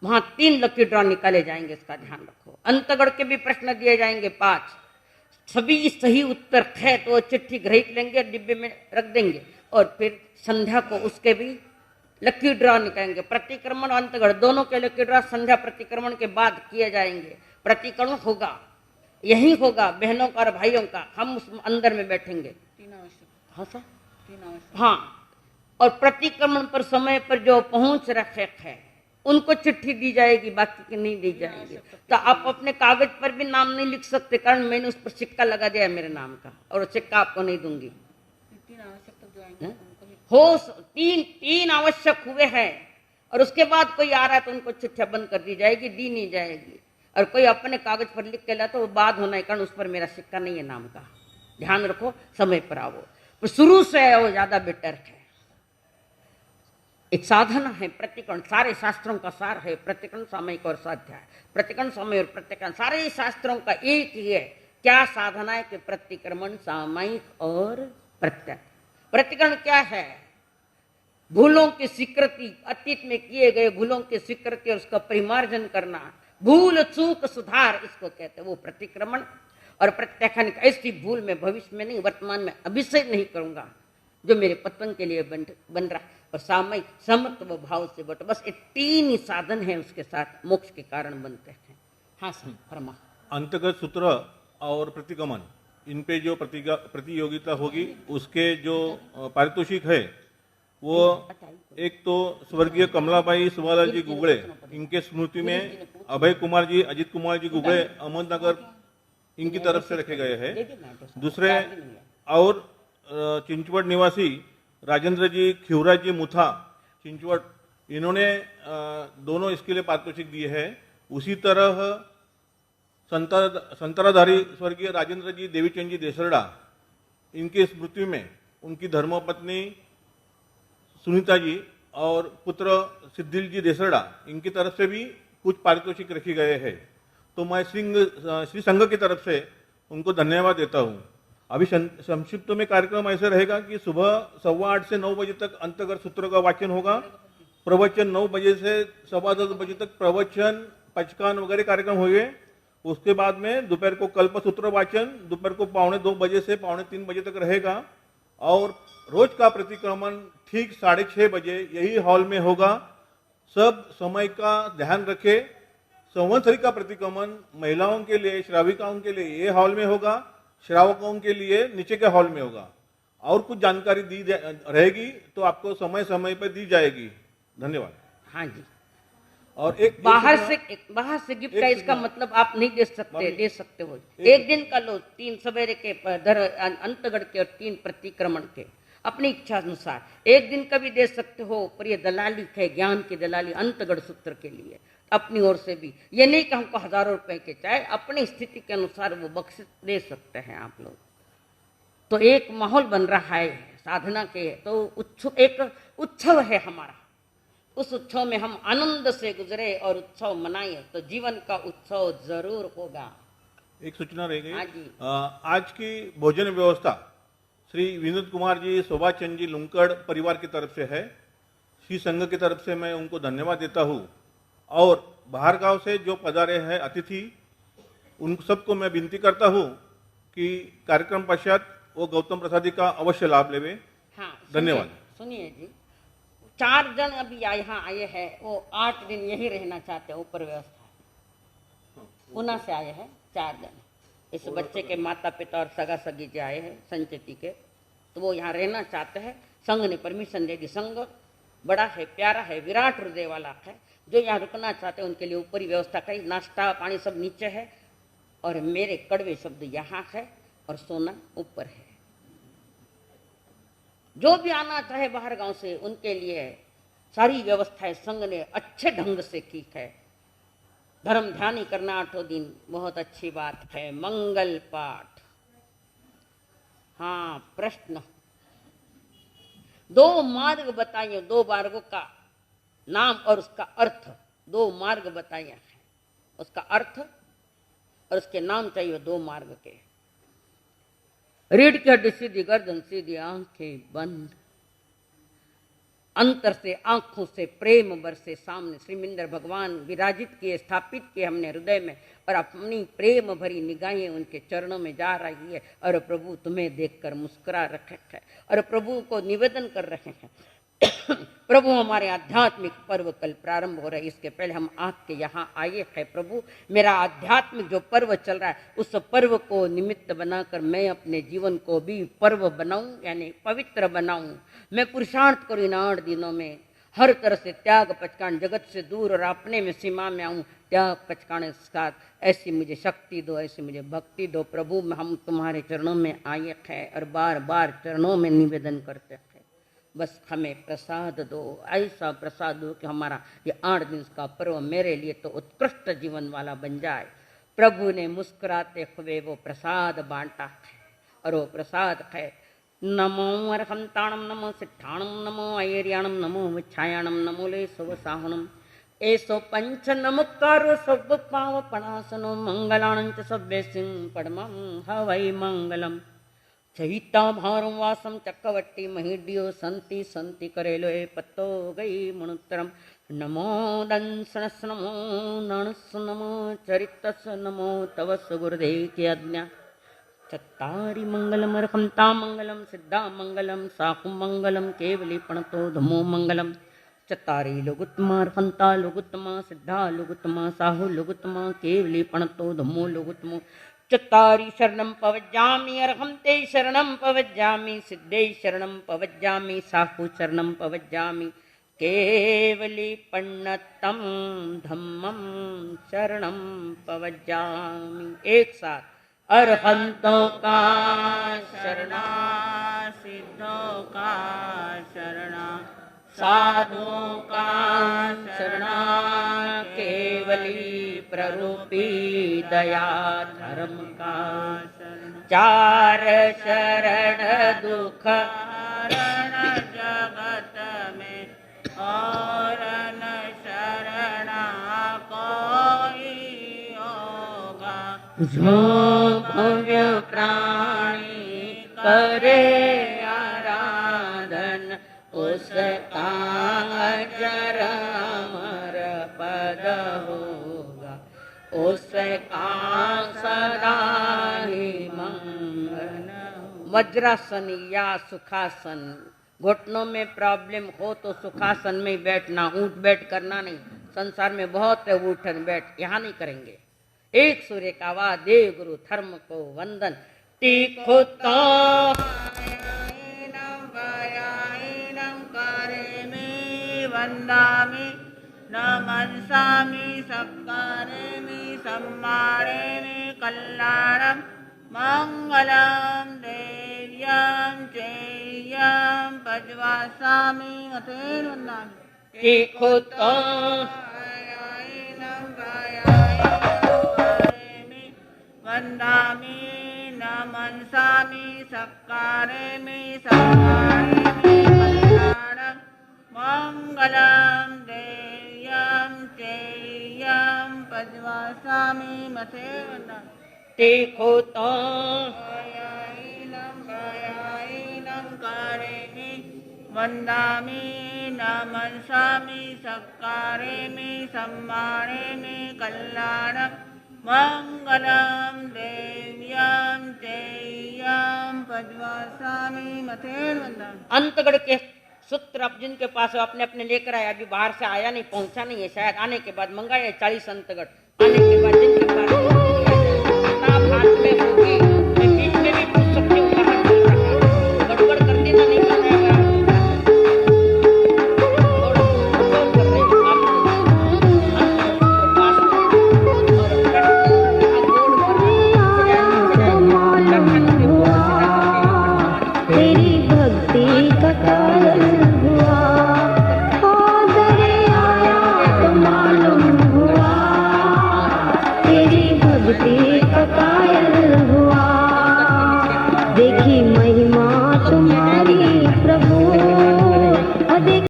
वहां 3 लकी ड्रॉ निकाले जाएंगे, इसका ध्यान रखो। अंतगढ़ के भी प्रश्न दिए जाएंगे 5, सभी सही उत्तर थे तो चिट्ठी ग्रहित लेंगे, डिब्बे में रख देंगे, और फिर संध्या को उसके भी लकी ड्रॉ निकालेंगे। प्रतिक्रमण और अंतगढ़ दोनों के लकी ड्रॉ संध्या प्रतिक्रमण के बाद किए जाएंगे। प्रतिक्रमण होगा, यही होगा बहनों का और भाइयों का, हम उस अंदर में बैठेंगे। 3 आवश्यक। हाँ सर, 3 आवश्यक। हाँ, और प्रतिक्रमण पर समय पर जो पहुंच रखे हैं उनको चिट्ठी दी जाएगी, बाकी की नहीं दी जाएगी। तो आप अपने कागज पर भी नाम नहीं लिख सकते, कारण मैंने उस पर सिक्का लगा दिया है मेरे नाम का, और वो सिक्का आपको नहीं दूंगी। 3 आवश्यक तक जो आएंगे उनको भी हो 3 आवश्यक हुए हैं, और उसके बाद कोई आ रहा है तो उनको चिट्ठियां बंद कर दी जाएगी, दी नहीं जाएगी। और कोई अपने कागज पर लिख के ला तो वो बाद होना है, कारण उस पर मेरा सिक्का नहीं है नाम का। ध्यान रखो, समय पर आओ, पर शुरू से है वो ज्यादा बेटर है। एक साधना है प्रतिक्रमण, सारे शास्त्रों का सार है प्रतिक्रमण, सामयिक और स्वाध्याय। प्रतिक्रमण, समय और प्रतिक्रमण सारे शास्त्रों का एक ही है। क्या साधना है कि प्रतिक्रमण, सामयिक और प्रत्यक्ष। प्रतिक्रमण क्या है? भूलों की स्वीकृति, अतीत में किए गए भूलों की स्वीकृति और उसका परिमार्जन करना, भूल चूक सुधार, इसको कहते हैं वो प्रतिक्रमण। और प्रत्याख्यान, ऐसी भूल में भविष्य में नहीं, वर्तमान में अभिषय नहीं करूंगा जो मेरे पतन के लिए बन रहा। और सामयिक समत्व भाव से बट, बस ये 3 ही साधन है, उसके साथ मोक्ष के कारण बनते हैं। हाँ सर, फरमा। अंतर्गत सूत्र और प्रतिक्रमण, इन पे जो प्रतियोगिता होगी उसके जो पारितोषिक है वो एक तो स्वर्गीय कमलाबाई सुवालाल जी गुगड़े, इनके स्मृति में अभय कुमार जी, अजित कुमार जी गुगड़े, अहमदनगर, इनकी तरफ से रखे गए हैं। दूसरे और चिंचवड़ निवासी राजेंद्र जी, खिवराज जी मुथा, चिंचवड़, इन्होंने दोनों इसके लिए पारितोषिक दिए हैं। उसी तरह संतराधारी स्वर्गीय राजेंद्र जी, देवीचंद जी देसरडा, इनकी स्मृति में उनकी धर्मपत्नी सुनीता जी और पुत्र सिद्धिल जी देसरडा, इनकी तरफ से भी कुछ पारितोषिक रखे गए हैं। तो मैं श्री संघ की तरफ से उनको धन्यवाद देता हूँ। अभी संक्षिप्त में कार्यक्रम ऐसे रहेगा कि सुबह 8:15 से 9 बजे तक अंतर्गत सूत्र का वाचन होगा। प्रवचन 9 बजे से 10:15 बजे तक प्रवचन, पचकान वगैरह कार्यक्रम होंगे। उसके बाद में दोपहर को कल्पसूत्र वाचन दोपहर को 2:45 बजे से 2:45 बजे तक रहेगा। और रोज का प्रतिक्रमण ठीक 6:30 बजे यही हॉल में होगा। सब समय का ध्यान रखे। संवत्सरी का प्रतिक्रमण महिलाओं के लिए, श्राविकाओं के लिए ये हॉल में होगा, श्रावकों के लिए नीचे के हॉल में होगा। और कुछ जानकारी दी रहेगी तो आपको समय समय पर दी जाएगी। धन्यवाद। हाँ जी। और एक बाहर से गिफ्ट का इसका मतलब आप नहीं दे सकते हो। एक दिन का लो, 3 सवेरे के अंतगढ़ के और 3 प्रतिक्रमण के, अपनी इच्छा अनुसार। एक दिन का भी दे सकते हो, पर ये दलाली है, ज्ञान की दलाली अंतगढ़ सूत्र के लिए। अपनी ओर से भी ये नहीं कि हमको हजारों रुपए के, चाहे अपनी स्थिति के अनुसार वो बख्शिश दे सकते हैं आप लोग। तो एक माहौल बन रहा है साधना के, तो एक उत्सव है हमारा। उस उत्सव में हम आनंद से गुजरे और उत्सव मनाए तो जीवन का उत्सव जरूर होगा। एक सूचना रह हाँ गई। जी। आज की भोजन व्यवस्था श्री विनोद कुमार जी, शोभा चंद जी लुंकड़ परिवार की तरफ से है। श्री संघ की तरफ से मैं उनको धन्यवाद देता हूँ। और बाहर गांव से जो पधारे हैं अतिथि, उन सबको मैं विनती करता हूँ कि कार्यक्रम पश्चात वो गौतम प्रसादी का अवश्य लाभ लेवे। हाँ, धन्यवाद। सुनिए जी, 4 जन अभी यहाँ आए हैं, वो 8 दिन यही रहना चाहते हैं, ऊपर व्यवस्था है। पुणे से आए हैं 4 जन। इस बच्चे के माता पिता और सगा सगी जो आए हैं संचेती के, तो वो यहाँ रहना चाहते हैं। संघ ने परमिशन दे दी। संघ बड़ा है, प्यारा है, विराट हृदय वाला है। जो यहाँ रुकना चाहते हैं उनके लिए ऊपरी व्यवस्था करी, नाश्ता पानी सब नीचे है, और मेरे कड़वे शब्द यहाँ है और सोना ऊपर है। जो भी आना चाहे बाहर गांव से, उनके लिए सारी व्यवस्थाएं संघ ने अच्छे ढंग से की है। धर्म ध्यान ही करना 8 दिन, बहुत अच्छी बात है। मंगल पाठ हाँ, प्रश्न। दो मार्ग बताइए, दो मार्गों का नाम और उसका अर्थ। दो मार्ग बताइए, उसका अर्थ और उसके नाम चाहिए, दो मार्ग के। रीढ़ की हड्डी सीधी, गर्दन सीधी, आंखें बंद, अंतर से आंखों से प्रेम बरसे सामने श्रीमिंदर भगवान विराजित किए, स्थापित किए हमने हृदय में, और अपनी प्रेम भरी निगाहें उनके चरणों में जा रही है। और प्रभु तुम्हें देखकर मुस्कुरा रखे हैं, और प्रभु को निवेदन कर रहे हैं। प्रभु, हमारे आध्यात्मिक पर्व कल प्रारंभ हो रहे, इसके पहले हम आपके यहाँ आए हैं। प्रभु, मेरा आध्यात्मिक जो पर्व चल रहा है, उस पर्व को निमित्त बनाकर मैं अपने जीवन को भी पर्व बनाऊं, यानी पवित्र बनाऊं। मैं पुरुषार्थ करूं इन 8 दिनों में, हर तरह से त्याग पचकान, जगत से दूर और अपने में सीमा में आऊं, त्याग पचकाने के साथ। ऐसी मुझे शक्ति दो, ऐसी मुझे भक्ति दो। प्रभु, हम तुम्हारे चरणों में आए हैं और बार बार चरणों में निवेदन करते हैं, बस हमें प्रसाद दो, ऐसा प्रसाद दो कि हमारा ये 8 दिन का पर्व मेरे लिए तो उत्कृष्ट जीवन वाला बन जाए। प्रभु ने मुस्कुराते हुए वो प्रसाद बांटा है, और वो प्रसाद है नमो अरहंताणम, नमो सिद्धाणम, नमो ऐर्याणम, नमो विच्छायाणम, नमो ले सुवसाहनम, एसो पंच नमकारो सब पाव पणासनो, मंगलाणंच सव्य सिंह पड़मं हवै मंगलम। चहिता भारम वासम चक्रवर्ती महिड्यो संति संति करेलो पत्तो गई मुणुत्तरम। नमो दंसनस, नमो नणस, नमो चरितस, नमो तवस गुरुदेव की आज्ञा। चत्तारि मंगलम रखंता मंगलम, सिद्धा मंगलम, साहु मंगलम, केवली पणतो धमो मंगलम। चत्तारि लोगुत्तमा रखंता लोगुत्तमा, सिद्धा लोगुत्तमा, साहु लोगुत्तमा, केवली पणतो धमो लोगुत्तमो। चत्तारि शरणं पवज्जामि, अर्हन्ते शरणं पवज्जामि, सिद्धे शरणं पवज्जामि, साहु शरणं पवज्जामि, केवली पण्णतं धम्मं शरणं पवज्जामि। एक साथ, अर्हन्तों का शरणा, सिद्धों का शरणा, साधुओं का शरणा, केवली प्ररूपी दया धर्म का शरण। चार शरण दुख हरण जगत में और न शरणा कोई होगा। जो भव्य प्राणी करे आराधन, उसका अजर अमर पद होगा, उसका सदा ही मंगल। वज्रासन या सुखासन, घुटनों में प्रॉब्लम हो तो सुखासन में बैठना, ऊंट बैठ करना नहीं। संसार में बहुत है उठन बैठ, यहाँ नहीं करेंगे। एक सूर्य का आवाज, देव गुरु धर्म को वंदन। तीखो तो वंदामि न मनसामि, सत्कारेमि सम्मानेमि, कल्याणं मंगलं धैर्यं चेयं पज्वासामि मतेन वंदामि। तीखो तो वंदामि न मनसामि, सत्कारेमि सम्मानेमि, कल्याणं मंगलं धैर्यं चेयं पज्वासामि मतेन वंदामि। तीखो तो वंदामि न मनसामि, सत्कारेमि सम्मानेमि, कल्याणं मंगलं धैर्यं चेयं पज्वासामि मतेन वंदामि। अंतगढ़ के सूत्र अब जिनके पास है अपने अपने लेकर आए। अभी बाहर से आया नहीं, पहुंचा नहीं है, शायद आने के बाद मंगाया 40 अंतगढ़। आने के बाद